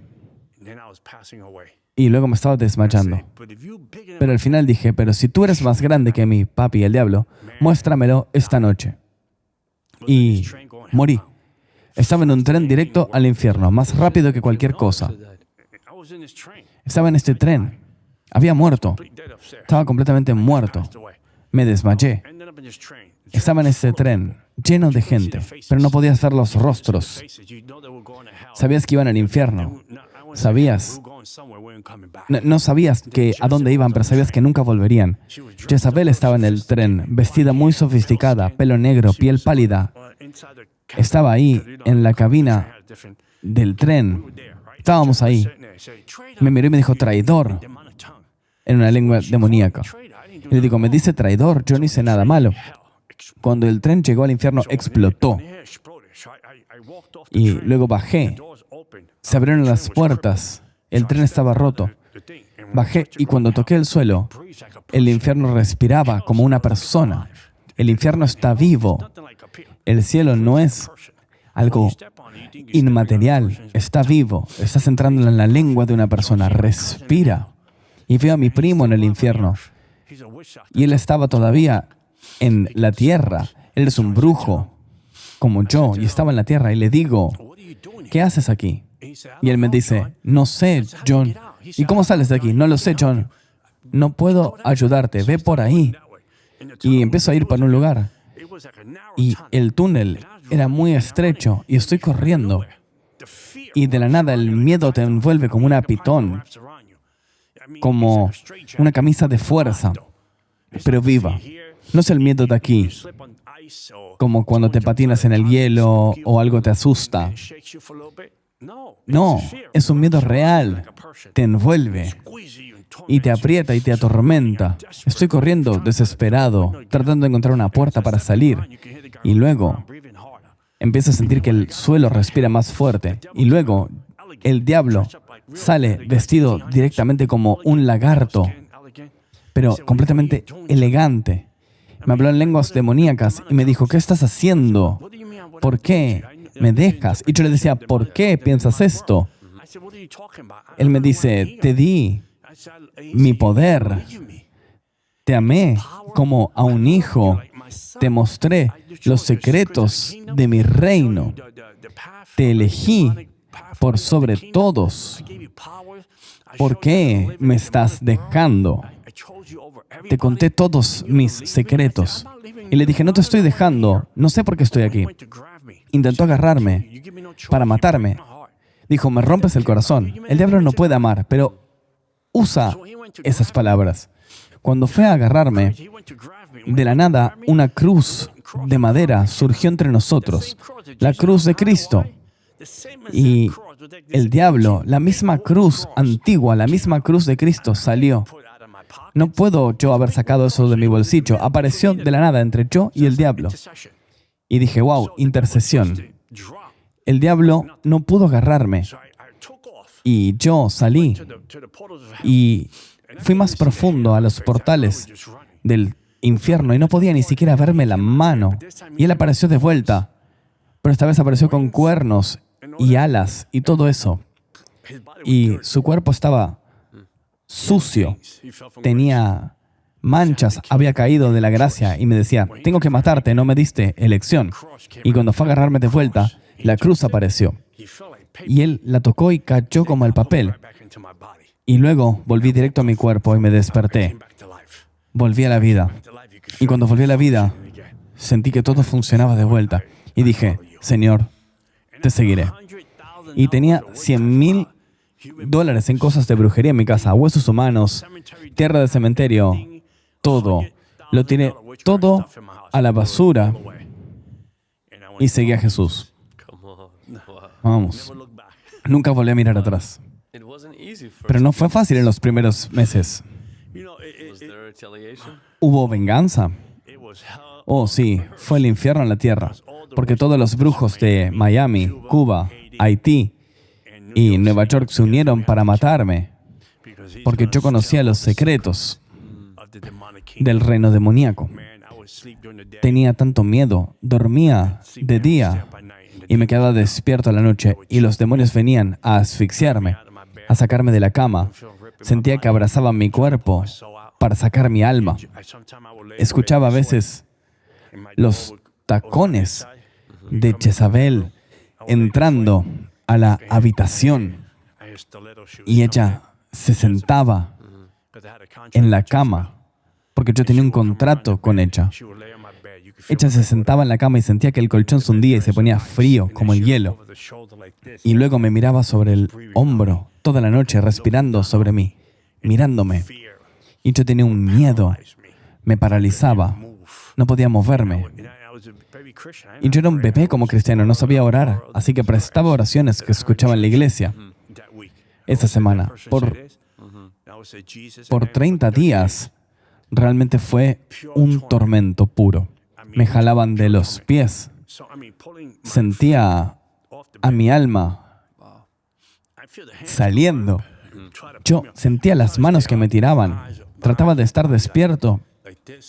Speaker 1: Y luego me estaba desmayando. Pero al final dije, pero si tú eres más grande que mi papi, el diablo, muéstramelo esta noche. Y morí. Estaba en un tren directo al infierno, más rápido que cualquier cosa. Estaba en este tren. Había muerto. Estaba completamente muerto. Me desmayé. Estaba en este tren, lleno de gente, pero no podías ver los rostros. Sabías que iban al infierno. Sabías. No sabías a dónde iban, pero sabías que nunca volverían. Jezabel estaba en el tren, vestida muy sofisticada, pelo negro, piel pálida. Estaba ahí, en la cabina del tren. Estábamos ahí. Me miró y me dijo, traidor, en una lengua demoníaca. Y le digo, me dice traidor, yo no hice nada malo. Cuando el tren llegó al infierno, explotó. Y luego bajé. Se abrieron las puertas. El tren estaba roto. Bajé y cuando toqué el suelo, el infierno respiraba como una persona. El infierno está vivo. El cielo no es algo inmaterial. Está vivo. Estás entrando en la lengua de una persona. Respira. Y veo a mi primo en el infierno. Y él estaba todavía en la tierra. Él es un brujo, como yo, y estaba en la tierra. Y le digo, ¿qué haces aquí? Y él me dice, no sé, John. ¿Y cómo sales de aquí? No lo sé, John. No puedo ayudarte. Ve por ahí. Y empiezo a ir para un lugar. Y el túnel era muy estrecho. Y estoy corriendo. Y de la nada el miedo te envuelve como una pitón. Como una camisa de fuerza, pero viva. No es el miedo de aquí, como cuando te patinas en el hielo o algo te asusta. No, es un miedo real. Te envuelve y te aprieta y te atormenta. Estoy corriendo desesperado, tratando de encontrar una puerta para salir. Y luego empiezo a sentir que el suelo respira más fuerte. Y luego el diablo sale vestido directamente como un lagarto, pero completamente elegante. Me habló en lenguas demoníacas y me dijo, ¿qué estás haciendo? ¿Por qué me dejas? Y yo le decía, ¿por qué piensas esto? Él me dice, te di mi poder, te amé como a un hijo, te mostré los secretos de mi reino, te elegí por sobre todos. ¿Por qué me estás dejando? Te conté todos mis secretos. Y le dije, no te estoy dejando, no sé por qué estoy aquí. Intentó agarrarme para matarme. Dijo, me rompes el corazón. El diablo no puede amar, pero usa esas palabras. Cuando fue a agarrarme, de la nada, una cruz de madera surgió entre nosotros. La cruz de Cristo. Y el diablo, la misma cruz antigua, la misma cruz de Cristo salió. No puedo yo haber sacado eso de mi bolsillo. Apareció de la nada entre yo y el diablo. Y dije, wow, intercesión. El diablo no pudo agarrarme. Y yo salí y fui más profundo a los portales del infierno y no podía ni siquiera verme la mano. Y él apareció de vuelta, pero esta vez apareció con cuernos y alas y todo eso. Y su cuerpo estaba sucio, tenía manchas, había caído de la gracia y me decía, tengo que matarte, no me diste elección. Y cuando fue a agarrarme de vuelta, la cruz apareció. Y él la tocó y cayó como el papel. Y luego volví directo a mi cuerpo y me desperté. Volví a la vida. Y cuando volví a la vida, sentí que todo funcionaba de vuelta. Y dije, Señor, te seguiré. Y tenía $100,000 en cosas de brujería en mi casa, huesos humanos, tierra de cementerio, todo. Lo tiré todo a la basura y seguí a Jesús. Vamos. Nunca volví a mirar atrás. Pero no fue fácil en los primeros meses. ¿Hubo venganza? Oh, sí, fue el infierno en la tierra, porque todos los brujos de Miami, Cuba, Haití y Nueva York se unieron para matarme, porque yo conocía los secretos del reino demoníaco. Tenía tanto miedo, dormía de día y me quedaba despierto a la noche, y los demonios venían a asfixiarme, a sacarme de la cama. Sentía que abrazaban mi cuerpo para sacar mi alma. Escuchaba a veces los tacones de Jezabel entrando a la habitación y ella se sentaba en la cama porque yo tenía un contrato con ella. Ella se sentaba en la cama y sentía que el colchón se hundía y se ponía frío como el hielo. Y luego me miraba sobre el hombro toda la noche, respirando sobre mí, mirándome. Y yo tenía un miedo, me paralizaba, no podía moverme. Y yo era un bebé como cristiano, no sabía orar, así que prestaba oraciones que escuchaba en la iglesia. Esa semana, por 30 días, realmente fue un tormento puro. Me jalaban de los pies. Sentía a mi alma saliendo. Yo sentía las manos que me tiraban. Trataba de estar despierto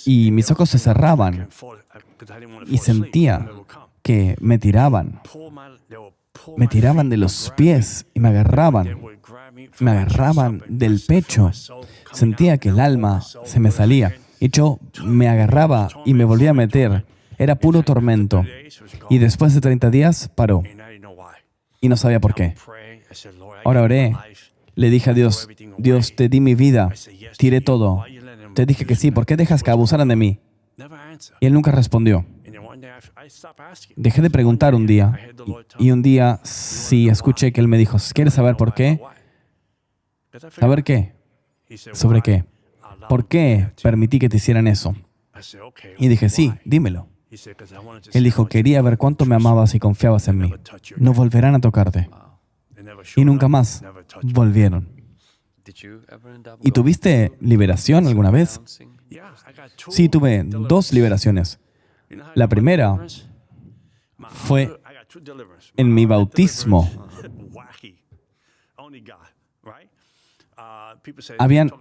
Speaker 1: y mis ojos se cerraban. Y sentía que me tiraban. Me tiraban de los pies y me agarraban. Me agarraban del pecho. Sentía que el alma se me salía. Y yo me agarraba y me volvía a meter. Era puro tormento. Y después de 30 días, paró. Y no sabía por qué. Ahora oré. Le dije a Dios, Dios, te di mi vida. Tiré todo. Te dije que sí. ¿Por qué dejas que abusaran de mí? Y Él nunca respondió. Dejé de preguntar un día. Y un día sí escuché que Él me dijo, ¿quieres saber por qué? ¿Saber qué? ¿Sobre qué? ¿Por qué permití que te hicieran eso? Y dije, sí, dímelo. Él dijo, quería ver cuánto me amabas y confiabas en mí. No volverán a tocarte. Y nunca más volvieron. ¿Y tuviste liberación alguna vez? Sí, tuve 2 liberaciones. La primera fue en mi bautismo. Habían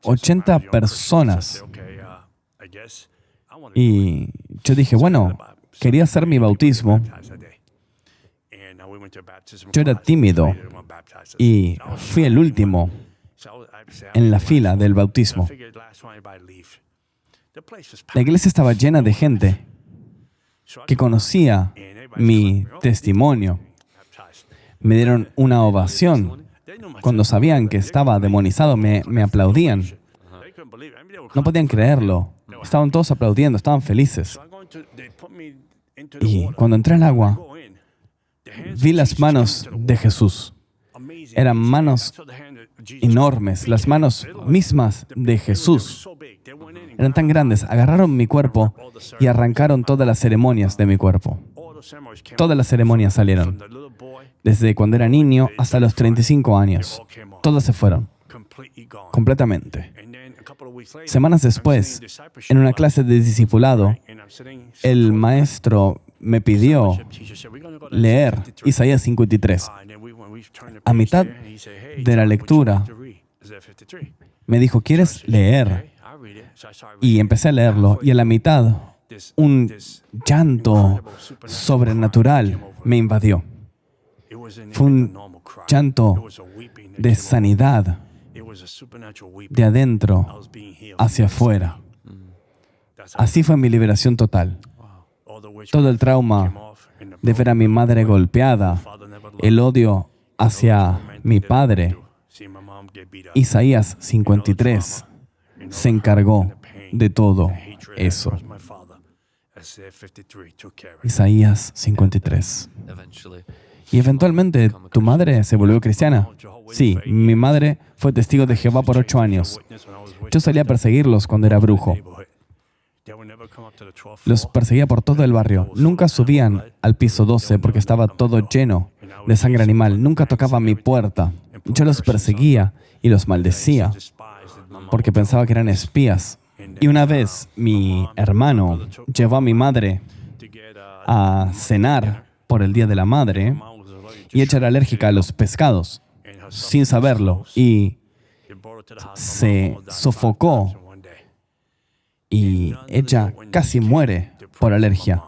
Speaker 1: 80 personas. Y yo dije, bueno, quería hacer mi bautismo. Yo era tímido y fui el último en la fila del bautismo. La iglesia estaba llena de gente que conocía mi testimonio. Me dieron una ovación. Cuando sabían que estaba demonizado, me aplaudían. No podían creerlo. Estaban todos aplaudiendo, estaban felices. Y cuando entré al agua, vi las manos de Jesús. Eran manos enormes, las manos mismas de Jesús. Eran tan grandes, agarraron mi cuerpo y arrancaron todas las ceremonias de mi cuerpo. Todas las ceremonias salieron. Desde cuando era niño hasta los 35 años. Todas se fueron. Completamente. Semanas después, en una clase de discipulado, el maestro me pidió leer Isaías 53. A mitad de la lectura, me dijo, ¿quieres leer? Y empecé a leerlo, y a la mitad, un llanto sobrenatural me invadió. Fue un llanto de sanidad, de adentro hacia afuera. Así fue mi liberación total. Todo el trauma de ver a mi madre golpeada, el odio hacia mi padre. Isaías 53 se encargó de todo eso. Isaías 53. ¿Y eventualmente tu madre se volvió cristiana? Sí, mi madre fue testigo de Jehová por 8 años. Yo solía perseguirlos cuando era brujo. Los perseguía por todo el barrio. Nunca subían al piso 12 porque estaba todo lleno de sangre animal. Nunca tocaban mi puerta. Yo los perseguía y los maldecía porque pensaba que eran espías. Y una vez mi hermano llevó a mi madre a cenar por el Día de la Madre y ella era alérgica a los pescados, sin saberlo, y se sofocó y ella casi muere por alergia.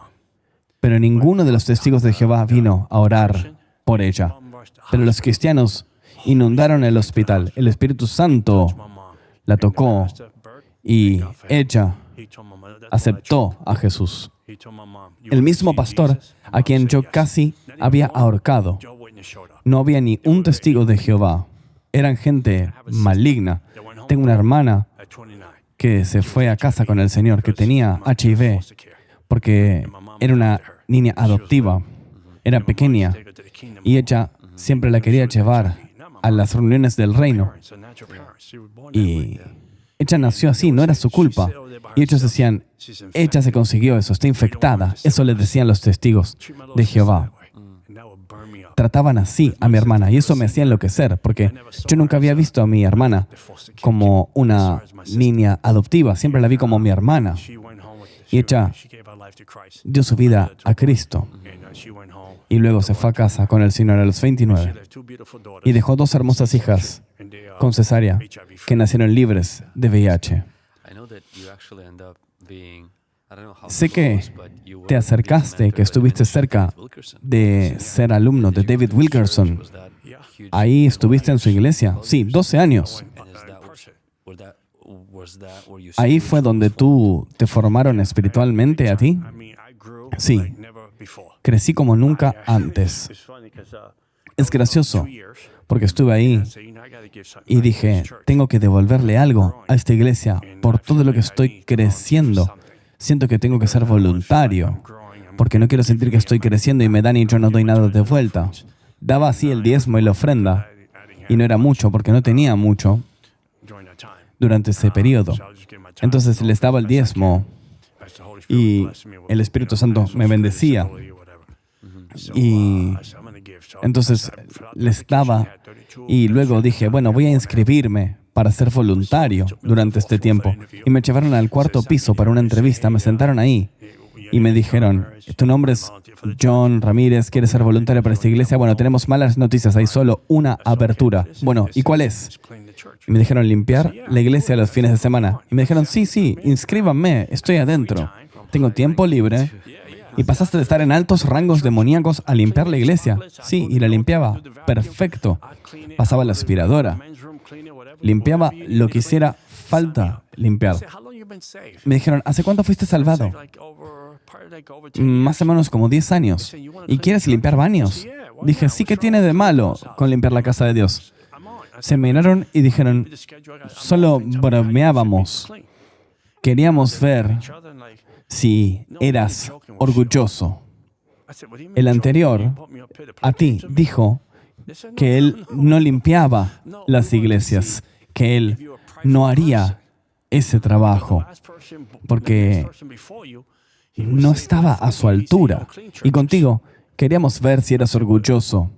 Speaker 1: Pero ninguno de los testigos de Jehová vino a orar por ella. Pero los cristianos inundaron el hospital. El Espíritu Santo la tocó y ella aceptó a Jesús. El mismo pastor a quien yo casi había ahorcado. No había ni un testigo de Jehová. Eran gente maligna. Tengo una hermana que se fue a casa con el Señor, que tenía HIV, porque era una niña adoptiva, era pequeña, y ella siempre la quería llevar a las reuniones del reino. Y ella nació así, no era su culpa. Y ellos decían, ella se consiguió eso, está infectada. Eso le decían los testigos de Jehová. Trataban así a mi hermana y eso me hacía enloquecer porque yo nunca había visto a mi hermana como una niña adoptiva, siempre la vi como mi hermana. Y ella dio su vida a Cristo y luego se fue a casa con el Señor a los 29 y dejó 2 hermosas hijas con cesárea que nacieron libres de VIH. Sé que te acercaste, que estuviste cerca de ser alumno de David Wilkerson. ¿Ahí estuviste en su iglesia? Sí, 12 años. ¿Ahí fue donde tú te formaron espiritualmente a ti? Sí. Crecí como nunca antes. Es gracioso, porque estuve ahí y dije, tengo que devolverle algo a esta iglesia por todo lo que estoy creciendo. Siento que tengo que ser voluntario, porque no quiero sentir que estoy creciendo y me dan y yo no doy nada de vuelta. Daba así el diezmo y la ofrenda, y no era mucho, porque no tenía mucho durante ese periodo. Entonces les daba el diezmo, y el Espíritu Santo me bendecía. Y entonces les daba, y luego dije, bueno, voy a inscribirme para ser voluntario durante este tiempo. Y me llevaron al 4º piso para una entrevista, me sentaron ahí y me dijeron, tu nombre es John Ramírez, ¿quieres ser voluntario para esta iglesia? Bueno, tenemos malas noticias, hay solo una apertura. Bueno, ¿y cuál es? Y me dijeron, limpiar la iglesia los fines de semana. Y me dijeron, sí, inscríbanme, estoy adentro, tengo tiempo libre. Y pasaste de estar en altos rangos demoníacos a limpiar la iglesia. Sí, y la limpiaba. Perfecto. Pasaba la aspiradora. Limpiaba lo que hiciera falta limpiar. Me dijeron, ¿hace cuánto fuiste salvado? Más o menos como 10 años. ¿Y quieres limpiar baños? Dije, sí, ¿qué tiene de malo con limpiar la casa de Dios? Se miraron y dijeron, solo bromeábamos. Queríamos ver si eras orgulloso. El anterior a ti dijo que él no limpiaba las iglesias, que él no haría ese trabajo, porque no estaba a su altura. Y contigo queríamos ver si eras orgulloso.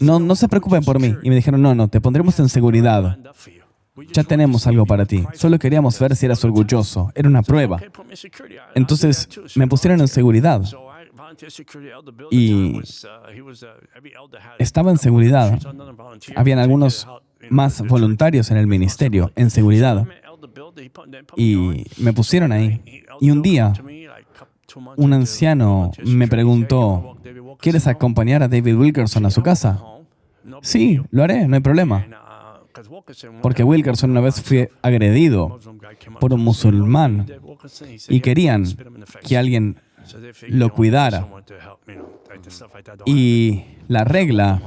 Speaker 1: No se preocupen por mí. Y me dijeron, no, te pondremos en seguridad. Ya tenemos algo para ti. Solo queríamos ver si eras orgulloso. Era una prueba. Entonces me pusieron en seguridad. Y estaba en seguridad. Habían algunos más voluntarios en el ministerio, en seguridad. Y me pusieron ahí. Y un día, un anciano me preguntó, ¿quieres acompañar a David Wilkerson a su casa? Sí, lo haré, no hay problema. Porque Wilkerson una vez fue agredido por un musulmán y querían que alguien lo cuidara. Y la regla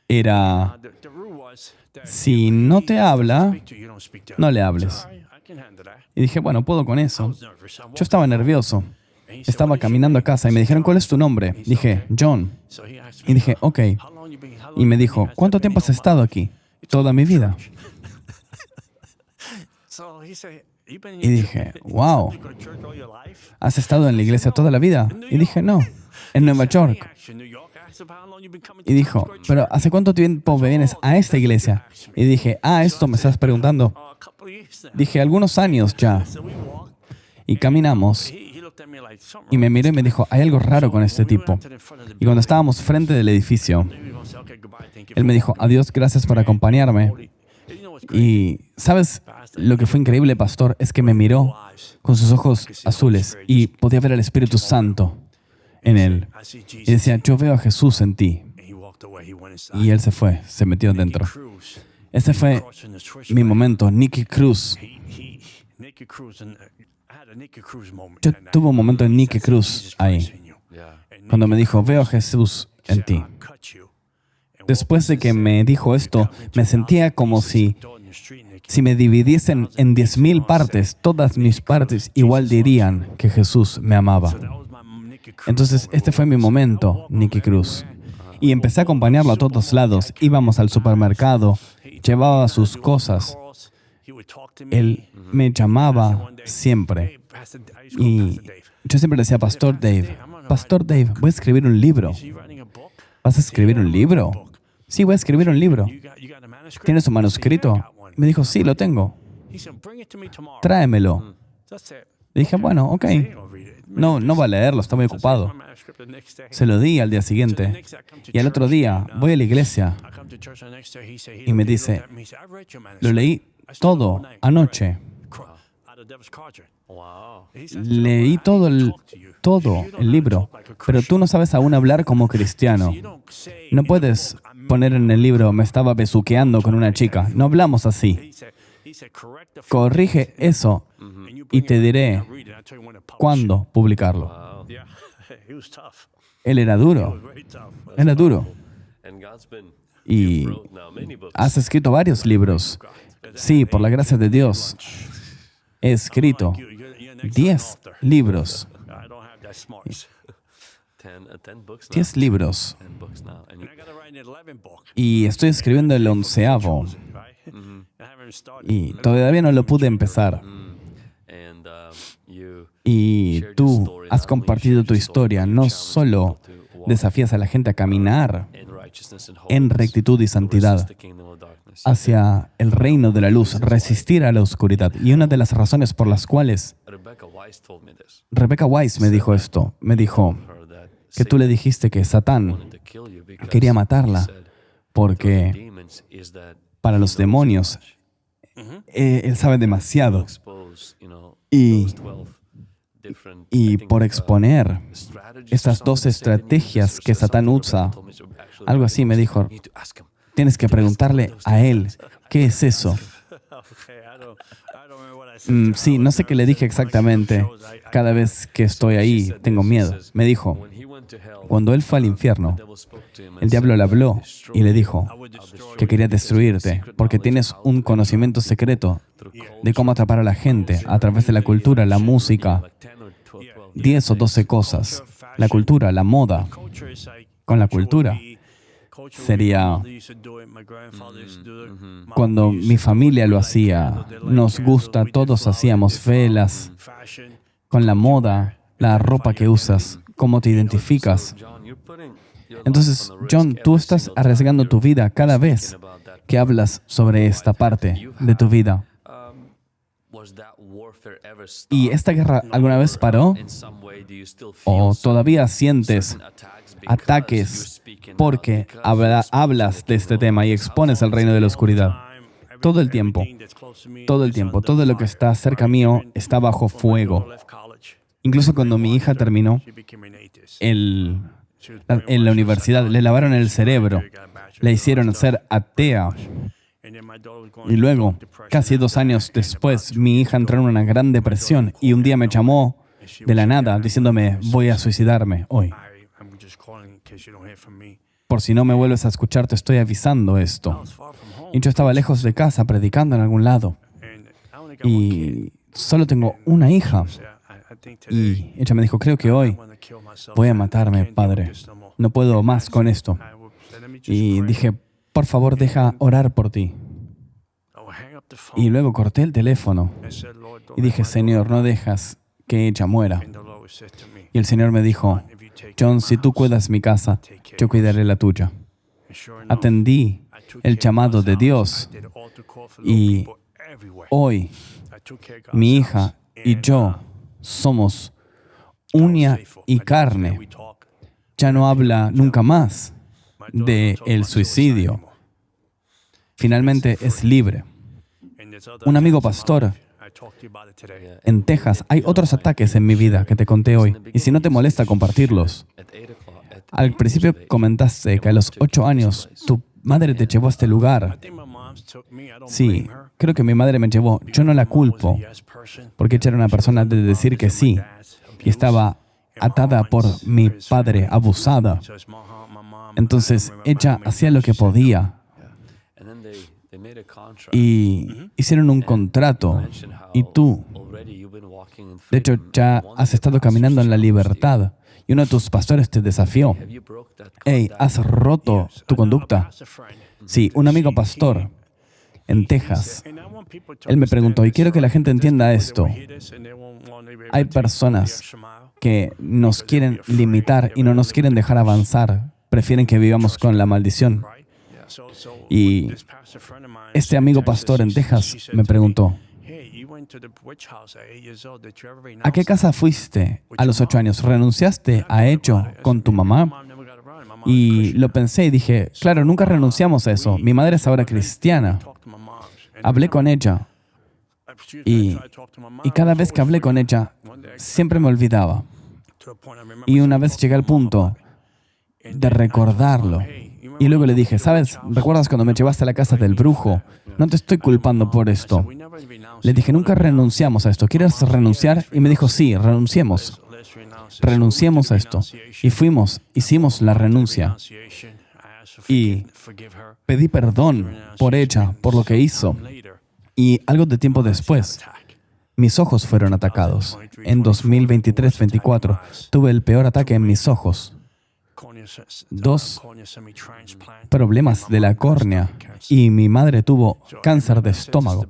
Speaker 1: era, si no te habla, no le hables. Y dije, bueno, puedo con eso. Yo estaba nervioso. Estaba caminando a casa y me dijeron, ¿cuál es tu nombre? Dije, John. Y dije, ok. Y me dijo, ¿cuánto tiempo has estado aquí? Toda mi vida. Y dije, wow, ¿has estado en la iglesia toda la vida? Y dije, no, en Nueva York. Y dijo, pero ¿hace cuánto tiempo vienes a esta iglesia? Y dije, esto me estás preguntando. Dije, algunos años ya. Y caminamos. Y me miró y me dijo, hay algo raro con este tipo. Y cuando estábamos frente del edificio, él me dijo, adiós, gracias por acompañarme. Y, ¿sabes lo que fue increíble, pastor? Es que me miró con sus ojos azules y podía ver al Espíritu Santo en él. Y decía, yo veo a Jesús en ti. Y él se fue, se metió dentro. Ese fue mi momento, Nicky Cruz. Yo tuve un momento en Nicky Cruz ahí, cuando me dijo, veo a Jesús en ti. Después de que me dijo esto, me sentía como si me dividiesen en 10,000 partes, todas mis partes igual dirían que Jesús me amaba. Entonces, este fue mi momento, Nicky Cruz. Y empecé a acompañarlo a todos lados. Íbamos al supermercado, llevaba sus cosas. Él me llamaba siempre. Y yo siempre le decía, Pastor Dave, voy a escribir un libro. ¿Vas a escribir un libro? Sí, voy a escribir un libro. ¿Tienes un manuscrito? Me dijo, sí, lo tengo. Tráemelo. Le dije, bueno, ok. No va a leerlo, está muy ocupado. Se lo di al día siguiente. Y al otro día voy a la iglesia y me dice, lo leí todo anoche. Leí todo el libro, pero tú no sabes aún hablar como cristiano. No puedes poner en el libro, me estaba besuqueando con una chica. No hablamos así. Corrige eso y te diré cuándo publicarlo. Él era duro. Era duro. Y has escrito varios libros. Sí, por la gracia de Dios. He escrito 10 libros. 10 libros. Y estoy escribiendo el 11º. Y todavía no lo pude empezar. Y tú has compartido tu historia. No solo desafías a la gente a caminar en rectitud y santidad hacia el reino de la luz, resistir a la oscuridad. Y una de las razones por las cuales Rebecca Weiss me dijo esto, me dijo que tú le dijiste que Satán quería matarla porque para los demonios él sabe demasiado. Y por exponer estas 12 estrategias que Satán usa, algo así me dijo, tienes que preguntarle a él, ¿qué es eso? Sí, no sé qué le dije exactamente. Cada vez que estoy ahí, tengo miedo. Me dijo, cuando él fue al infierno, el diablo le habló y le dijo que quería destruirte porque tienes un conocimiento secreto de cómo atrapar a la gente a través de la cultura, la música, 10 o 12 cosas. La cultura, la moda. Con la cultura sería cuando mi familia lo hacía, nos gusta, todos hacíamos velas. Con la moda, la ropa que usas, cómo te identificas. Entonces, John, tú estás arriesgando tu vida cada vez que hablas sobre esta parte de tu vida. ¿Y esta guerra alguna vez paró? ¿O todavía sientes ataques porque hablas de este tema y expones el reino de la oscuridad? Todo el tiempo, todo lo que está cerca mío está bajo fuego. Incluso cuando mi hija terminó en la universidad, le lavaron el cerebro, le hicieron ser atea. Y luego, casi 2 años después, mi hija entró en una gran depresión y un día me llamó de la nada diciéndome, voy a suicidarme hoy. Por si no me vuelves a escuchar, te estoy avisando esto. Y yo estaba lejos de casa, predicando en algún lado. Y solo tengo una hija. Y ella me dijo, creo que hoy voy a matarme, Padre. No puedo más con esto. Y dije, por favor, deja orar por ti. Y luego corté el teléfono y dije, Señor, no dejas que ella muera. Y el Señor me dijo, John, si tú cuidas mi casa, yo cuidaré la tuya. Atendí el llamado de Dios y hoy mi hija y yo somos uña y carne. Ya no habla nunca más del suicidio. Finalmente es libre. Un amigo pastor en Texas, hay otros ataques en mi vida que te conté hoy, y si no te molesta compartirlos. Al principio comentaste que a los 8 años tu madre te llevó a este lugar. Sí, creo que mi madre me llevó. Yo no la culpo, porque ella era una persona de decir que sí, y estaba atada por mi padre, abusada. Entonces, ella hacía lo que podía. Y hicieron un contrato, y tú, de hecho, ya has estado caminando en la libertad, y uno de tus pastores te desafió. Hey, ¿has roto tu conducta? Sí, un amigo pastor en Texas, él me preguntó, y quiero que la gente entienda esto. Hay personas que nos quieren limitar y no nos quieren dejar avanzar. Prefieren que vivamos con la maldición. Y este amigo pastor en Texas me preguntó, ¿a qué casa fuiste a los 8 años? ¿Renunciaste a ello con tu mamá? Y lo pensé y dije, claro, nunca renunciamos a eso. Mi madre es ahora cristiana. Hablé con ella y cada vez que hablé con ella, siempre me olvidaba. Y una vez llegué al punto de recordarlo. Y luego le dije, ¿sabes? ¿Recuerdas cuando me llevaste a la casa del brujo? No te estoy culpando por esto. Le dije, nunca renunciamos a esto. ¿Quieres renunciar? Y me dijo, sí, renunciemos. Renunciemos a esto. Y fuimos, hicimos la renuncia. Y pedí perdón por ella, por lo que hizo. Y algo de tiempo después, mis ojos fueron atacados. En 2023-24, tuve el peor ataque en mis ojos. 2 problemas de la córnea y mi madre tuvo cáncer de estómago.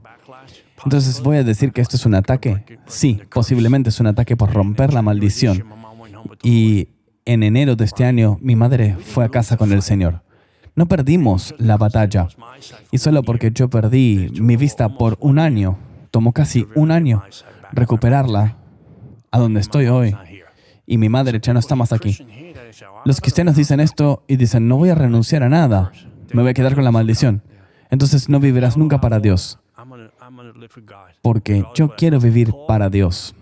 Speaker 1: Entonces, ¿voy a decir que esto es un ataque? Sí, posiblemente es un ataque por romper la maldición. Y en enero de este año, mi madre fue a casa con el Señor. No perdimos la batalla. Y solo porque yo perdí mi vista por 1 año, tomó casi 1 año recuperarla a donde estoy hoy. Y mi madre ya no está más aquí. Los cristianos dicen esto y dicen, no voy a renunciar a nada, me voy a quedar con la maldición. Entonces no vivirás nunca para Dios, porque yo quiero vivir para Dios.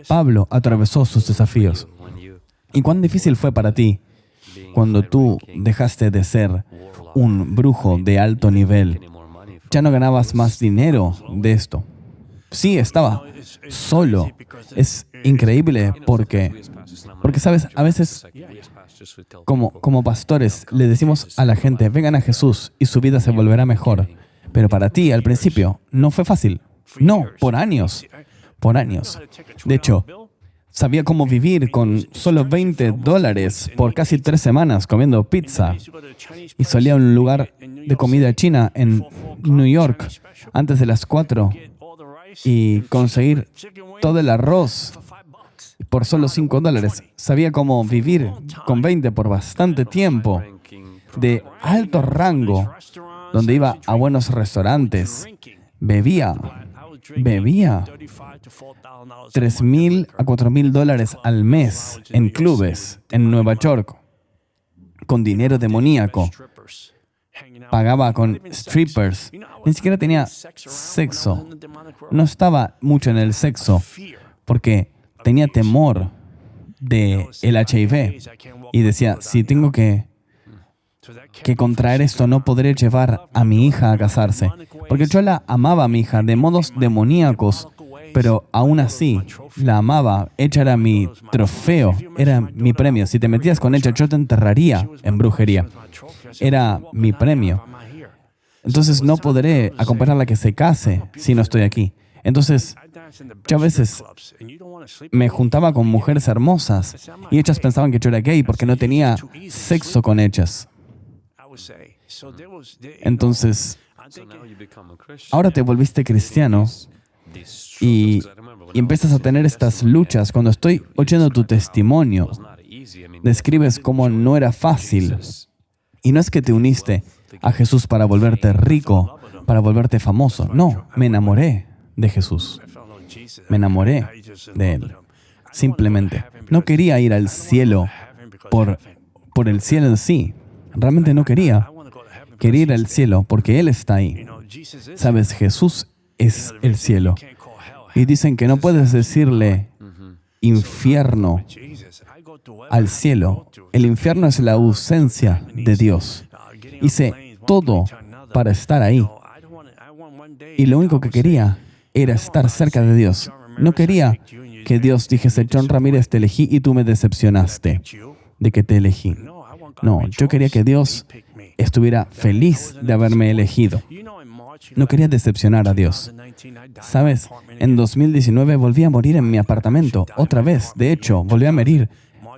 Speaker 1: Pablo atravesó sus desafíos. ¿Y cuán difícil fue para ti cuando tú dejaste de ser un brujo de alto nivel? Ya no ganabas más dinero de esto. Sí, estaba solo. Es increíble porque sabes, a veces como pastores le decimos a la gente, vengan a Jesús y su vida se volverá mejor. Pero para ti, al principio, no fue fácil. No, por años. Por años. De hecho, sabía cómo vivir con solo $20 por casi 3 semanas comiendo pizza. Y solía a un lugar de comida china en New York antes de las 4 y conseguir todo el arroz por solo $5. Sabía cómo vivir con 20 por bastante tiempo, de alto rango, donde iba a buenos restaurantes, bebía, bebía $3,000 a $4,000 al mes en clubes en Nueva York, con dinero demoníaco. Pagaba con strippers. Ni siquiera tenía sexo. No estaba mucho en el sexo porque tenía temor del HIV. Y decía, si tengo que contraer esto, no podré llevar a mi hija a casarse. Porque yo la amaba a mi hija de modos demoníacos, pero aún así la amaba. Ella era mi trofeo, era mi premio. Si te metías con ella, yo te enterraría en brujería. Era mi premio. Entonces no podré acompañarla a que se case si no estoy aquí. Entonces, yo a veces me juntaba con mujeres hermosas y ellas pensaban que yo era gay porque no tenía sexo con ellas. Entonces, ahora te volviste cristiano y empiezas a tener estas luchas. Cuando estoy oyendo tu testimonio, describes cómo no era fácil. Y no es que te uniste a Jesús para volverte rico, para volverte famoso. No, me enamoré de Jesús. Me enamoré de Él. Simplemente. No quería ir al cielo por el cielo en sí. Realmente no quería. Quería ir al cielo porque Él está ahí. Sabes, Jesús es el cielo. Y dicen que no puedes decirle infierno al cielo. El infierno es la ausencia de Dios. Hice todo para estar ahí. Y lo único que quería era estar cerca de Dios. No quería que Dios dijese, John Ramírez, te elegí y tú me decepcionaste de que te elegí. No, yo quería que Dios estuviera feliz de haberme elegido. No quería decepcionar a Dios. ¿Sabes? En 2019 volví a morir en mi apartamento. Otra vez. De hecho, volví a morir.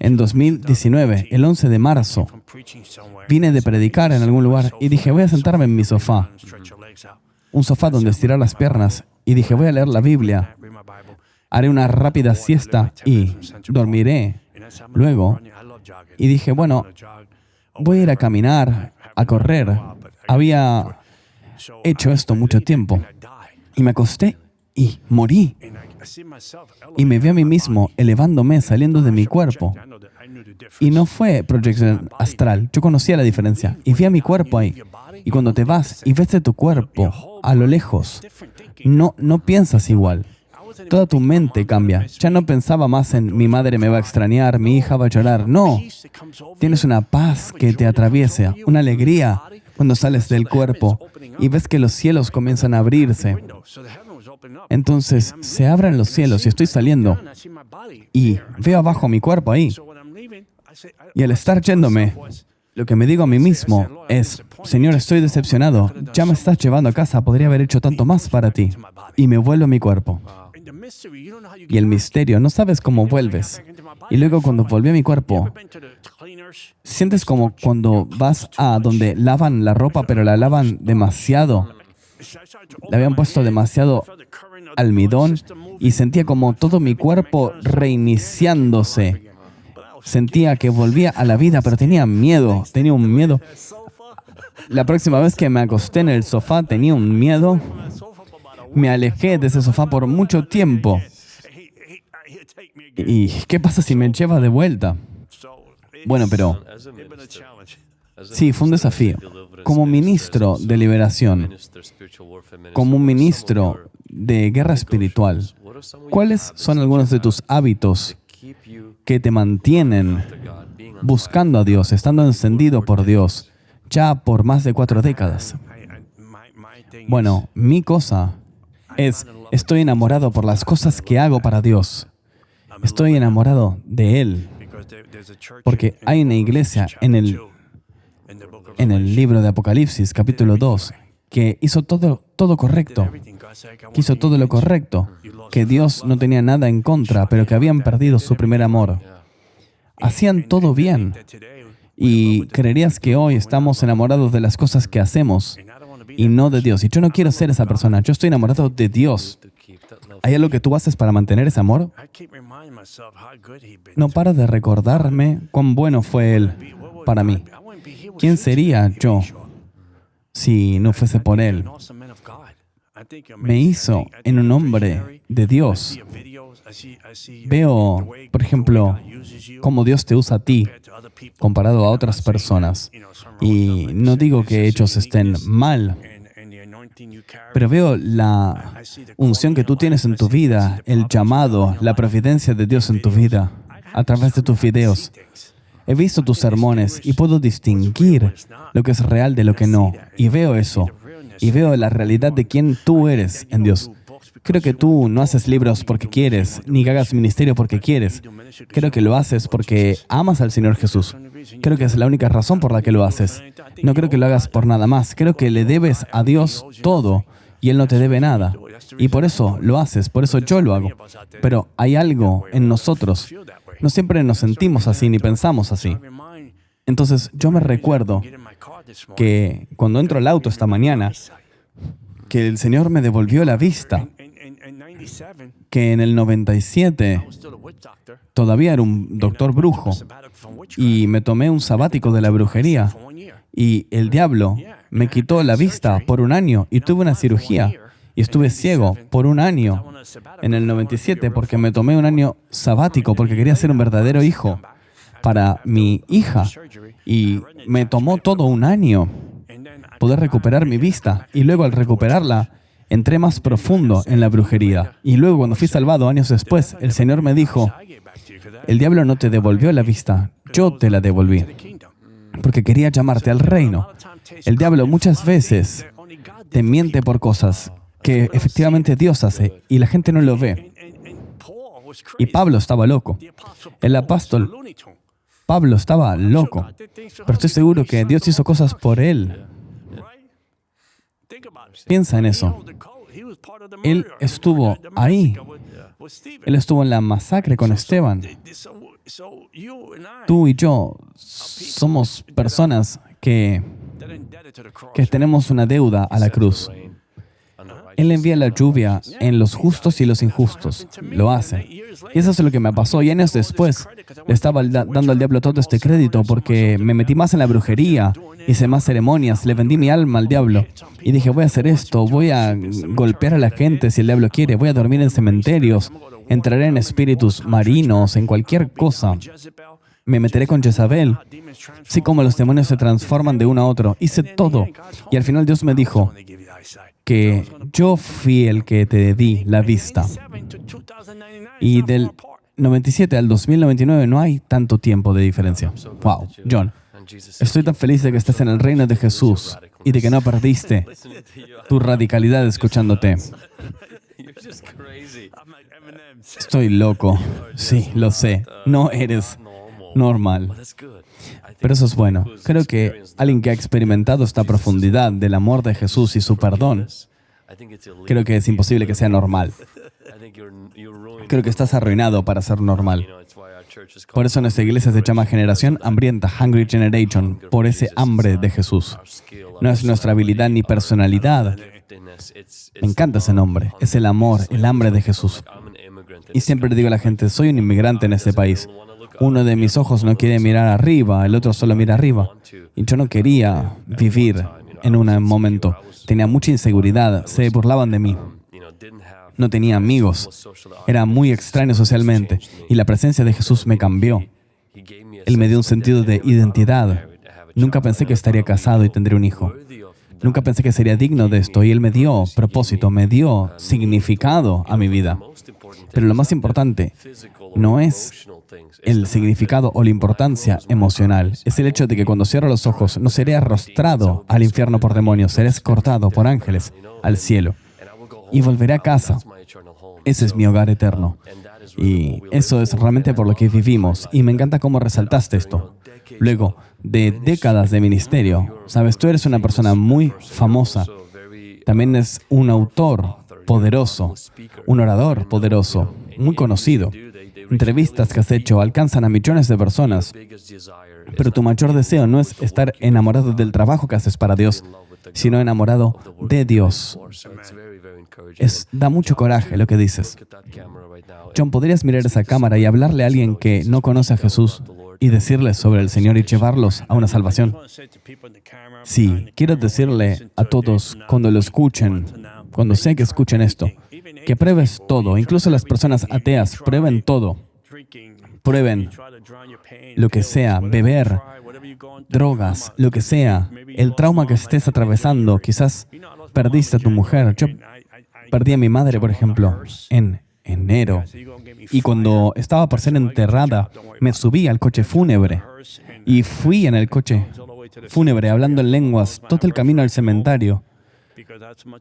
Speaker 1: En 2019, el 11 de marzo, vine de predicar en algún lugar y dije, voy a sentarme en mi sofá. Un sofá donde estirar las piernas. Y dije, voy a leer la Biblia. Haré una rápida siesta y dormiré luego. Y dije, bueno, voy a ir a caminar, a correr. Había hecho esto mucho tiempo. Y me acosté y morí. Y me vi a mí mismo elevándome, saliendo de mi cuerpo. Y no fue proyección astral. Yo conocía la diferencia. Y vi a mi cuerpo ahí. Y cuando te vas y ves de tu cuerpo a lo lejos, no piensas igual. Toda tu mente cambia. Ya no pensaba más en mi madre me va a extrañar, mi hija va a llorar. No. Tienes una paz que te atraviesa, una alegría cuando sales del cuerpo y ves que los cielos comienzan a abrirse. Entonces se abren los cielos y estoy saliendo y veo abajo mi cuerpo ahí. Y al estar yéndome, lo que me digo a mí mismo es, Señor, estoy decepcionado, ya me estás llevando a casa, podría haber hecho tanto más para ti. Y me vuelvo a mi cuerpo. Y el misterio, no sabes cómo vuelves. Y luego cuando volví a mi cuerpo, sientes como cuando vas a donde lavan la ropa, pero la lavan demasiado. Le habían puesto demasiado almidón y sentía como todo mi cuerpo reiniciándose. Sentía que volvía a la vida, pero tenía miedo, tenía un miedo. La próxima vez que me acosté en el sofá tenía un miedo. Me alejé de ese sofá por mucho tiempo. ¿Y qué pasa si me lleva de vuelta? Bueno, pero sí, fue un desafío. Como ministro de liberación, como un ministro de guerra espiritual, ¿cuáles son algunos de tus hábitos que te mantienen buscando a Dios, estando encendido por Dios, ya por más de 4 décadas? Bueno, mi cosa es, estoy enamorado por las cosas que hago para Dios. Estoy enamorado de Él. Porque hay una iglesia en el libro de Apocalipsis, capítulo 2, que hizo todo correcto. Que hizo todo lo correcto. Que Dios no tenía nada en contra, pero que habían perdido su primer amor. Hacían todo bien. Y creerías que hoy estamos enamorados de las cosas que hacemos y no de Dios. Y yo no quiero ser esa persona. Yo estoy enamorado de Dios. ¿Hay algo que tú haces para mantener ese amor? No paro de recordarme cuán bueno fue Él para mí. ¿Quién sería yo si no fuese por Él? me hizo en un hombre de Dios. Veo, por ejemplo, cómo Dios te usa a ti comparado a otras personas. Y no digo que hechos estén mal, pero veo la unción que tú tienes en tu vida, el llamado, la providencia de Dios en tu vida a través de tus videos. He visto tus sermones y puedo distinguir lo que es real de lo que no. Y veo eso. Y veo la realidad de quién tú eres en Dios. Creo que tú no haces libros porque quieres, ni que hagas ministerio porque quieres. Creo que lo haces porque amas al Señor Jesús. Creo que es la única razón por la que lo haces. No creo que lo hagas por nada más. Creo que le debes a Dios todo y Él no te debe nada. Y por eso lo haces, por eso yo lo hago. Pero hay algo en nosotros. No siempre nos sentimos así ni pensamos así. Entonces yo me recuerdo que cuando entro al auto esta mañana, que el Señor me devolvió la vista, que en el 97 todavía era un doctor brujo y me tomé un sabático de la brujería y el diablo me quitó la vista por un año y tuve una cirugía y estuve ciego por un año en el 97 porque me tomé un año sabático porque quería ser un verdadero hijo para mi hija y me tomó todo un año poder recuperar mi vista y luego al recuperarla entré más profundo en la brujería y luego cuando fui salvado años después el Señor me dijo: el diablo no te devolvió la vista, yo te la devolví porque quería llamarte al reino. El diablo muchas veces te miente por cosas que efectivamente Dios hace y la gente no lo ve. Y Pablo estaba loco. El apóstol Pablo estaba loco, pero estoy seguro que Dios hizo cosas por él. Piensa en eso. Él estuvo ahí. Él estuvo en la masacre con Esteban. Tú y yo somos personas que tenemos una deuda a la cruz. Él envía la lluvia en los justos y los injustos. Lo hace. Y eso es lo que me pasó. Y años después le estaba dando al diablo todo este crédito porque me metí más en la brujería, hice más ceremonias, le vendí mi alma al diablo. Y dije, voy a hacer esto, voy a golpear a la gente si el diablo quiere, voy a dormir en cementerios, entraré en espíritus marinos, en cualquier cosa. Me meteré con Jezabel. Sí, como los demonios se transforman de uno a otro. Hice todo. Y al final Dios me dijo que yo fui el que te di la vista. Y del 97 al 2099 no hay tanto tiempo de diferencia. Wow, John, estoy tan feliz de que estés en el reino de Jesús y de que no perdiste tu radicalidad escuchándote. Estoy loco. Sí, lo sé. No eres normal. Pero eso es bueno. Creo que alguien que ha experimentado esta profundidad del amor de Jesús y su perdón, creo que es imposible que sea normal. Creo que estás arruinado para ser normal. Por eso nuestra iglesia se llama Generación Hambrienta, Hungry Generation, por ese hambre de Jesús. No es nuestra habilidad ni personalidad. Me encanta ese nombre. Es el amor, el hambre de Jesús. Y siempre le digo a la gente, soy un inmigrante en este país. Uno de mis ojos no quiere mirar arriba, el otro solo mira arriba. Y yo no quería vivir en un momento. Tenía mucha inseguridad, se burlaban de mí. No tenía amigos. Era muy extraño socialmente. Y la presencia de Jesús me cambió. Él me dio un sentido de identidad. Nunca pensé que estaría casado y tendría un hijo. Nunca pensé que sería digno de esto. Y Él me dio propósito, me dio significado a mi vida. Pero lo más importante no es el significado o la importancia emocional. Es el hecho de que cuando cierro los ojos no seré arrostrado al infierno por demonios, seré escortado por ángeles al cielo. Y volveré a casa. Ese es mi hogar eterno. Y eso es realmente por lo que vivimos. Y me encanta cómo resaltaste esto. Luego de décadas de ministerio, sabes, tú eres una persona muy famosa. También es un autor poderoso, un orador poderoso, muy conocido. Entrevistas que has hecho alcanzan a millones de personas. Pero tu mayor deseo no es estar enamorado del trabajo que haces para Dios, sino enamorado de Dios. Da mucho coraje lo que dices. John, ¿podrías mirar esa cámara y hablarle a alguien que no conoce a Jesús y decirles sobre el Señor y llevarlos a una salvación? Sí, quiero decirle a todos cuando lo escuchen, cuando sea que escuchen esto, que pruebes todo, incluso las personas ateas, prueben todo. Prueben lo que sea, beber, drogas, lo que sea, el trauma que estés atravesando. Quizás perdiste a tu mujer. Yo perdí a mi madre, por ejemplo, en enero. Y cuando estaba por ser enterrada, me subí al coche fúnebre y fui en el coche fúnebre hablando en lenguas todo el camino al cementerio,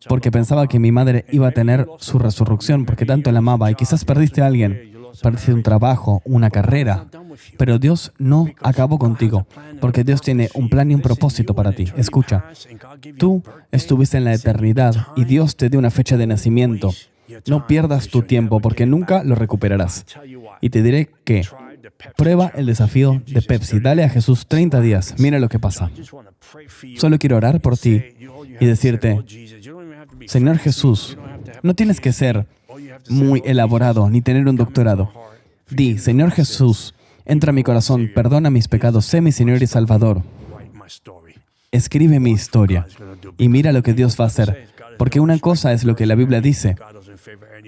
Speaker 1: porque pensaba que mi madre iba a tener su resurrección, porque tanto la amaba. Y quizás perdiste a alguien, perdiste un trabajo, una carrera, pero Dios no acabó contigo, porque Dios tiene un plan y un propósito para ti. Escucha, tú estuviste en la eternidad y Dios te dio una fecha de nacimiento. No pierdas tu tiempo, porque nunca lo recuperarás. Y te diré que prueba el desafío de Pepsi. Dale a Jesús 30 días. Mira lo que pasa. Solo quiero orar por ti y decirte, Señor Jesús, no tienes que ser muy elaborado ni tener un doctorado. Di, Señor Jesús, entra a mi corazón, perdona mis pecados, sé mi Señor y Salvador. Escribe mi historia y mira lo que Dios va a hacer. Porque una cosa es lo que la Biblia dice,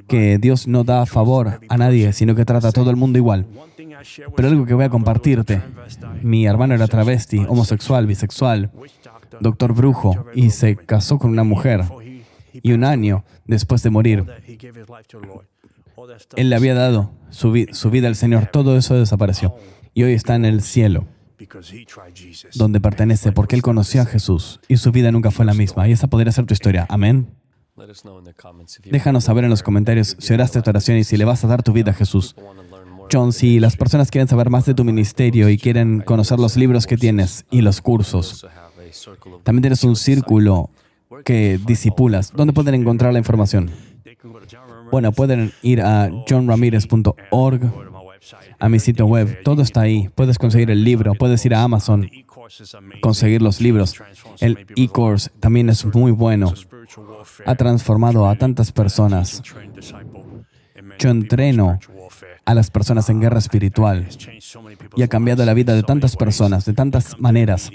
Speaker 1: que Dios no da favor a nadie, sino que trata a todo el mundo igual. Pero algo que voy a compartirte, mi hermano era travesti, homosexual, bisexual, doctor brujo, y se casó con una mujer. Y un año después de morir, él le había dado su vida al Señor. Todo eso desapareció. Y hoy está en el cielo, donde pertenece, porque él conoció a Jesús y su vida nunca fue la misma. Y esa podría ser tu historia. Amén. Déjanos saber en los comentarios si oraste esta oración y si le vas a dar tu vida a Jesús. John, si las personas quieren saber más de tu ministerio y quieren conocer los libros que tienes y los cursos, también tienes un círculo que discipulas. ¿Dónde pueden encontrar la información? Bueno, pueden ir a johnramirez.org, a mi sitio web. Todo está ahí. Puedes conseguir el libro, puedes ir a Amazon, conseguir los libros. El e-course también es muy bueno. Ha transformado a tantas personas. Yo entreno a las personas en guerra espiritual y ha cambiado la vida de tantas personas, de tantas maneras.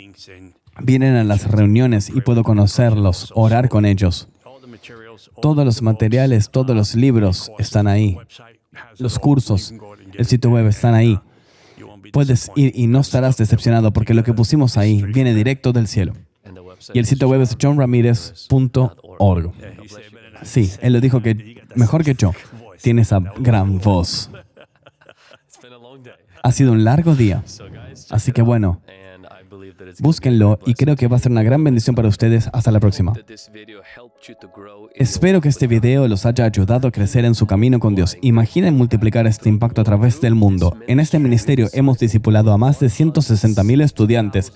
Speaker 1: Vienen a las reuniones y puedo conocerlos, orar con ellos. Todos los materiales, todos los libros están ahí. Los cursos, el sitio web están ahí. Puedes ir y no estarás decepcionado porque lo que pusimos ahí viene directo del cielo. Y el sitio web es johnramirez.org. Sí, él lo dijo que mejor que yo. Tiene esa gran voz. Ha sido un largo día. Así que bueno, búsquenlo y creo que va a ser una gran bendición para ustedes. Hasta la próxima. Espero que este video los haya ayudado a crecer en su camino con Dios. Imaginen multiplicar este impacto a través del mundo. En este ministerio hemos discipulado a más de 160,000 estudiantes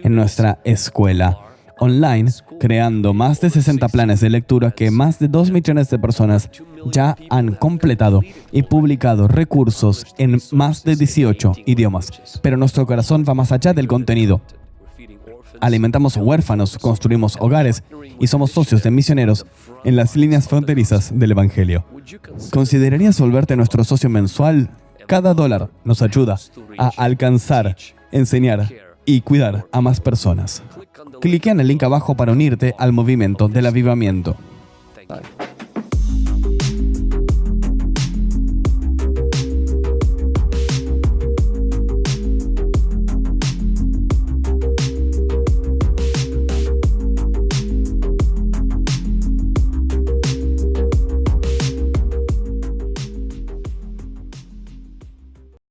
Speaker 1: en nuestra escuela online, creando más de 60 planes de lectura que más de 2 millones de personas ya han completado y publicado recursos en más de 18 idiomas. Pero nuestro corazón va más allá del contenido. Alimentamos huérfanos, construimos hogares y somos socios de misioneros en las líneas fronterizas del Evangelio. ¿Considerarías volverte nuestro socio mensual? Cada $1 nos ayuda a alcanzar, enseñar y cuidar a más personas. Clique en el link abajo para unirte al movimiento del avivamiento.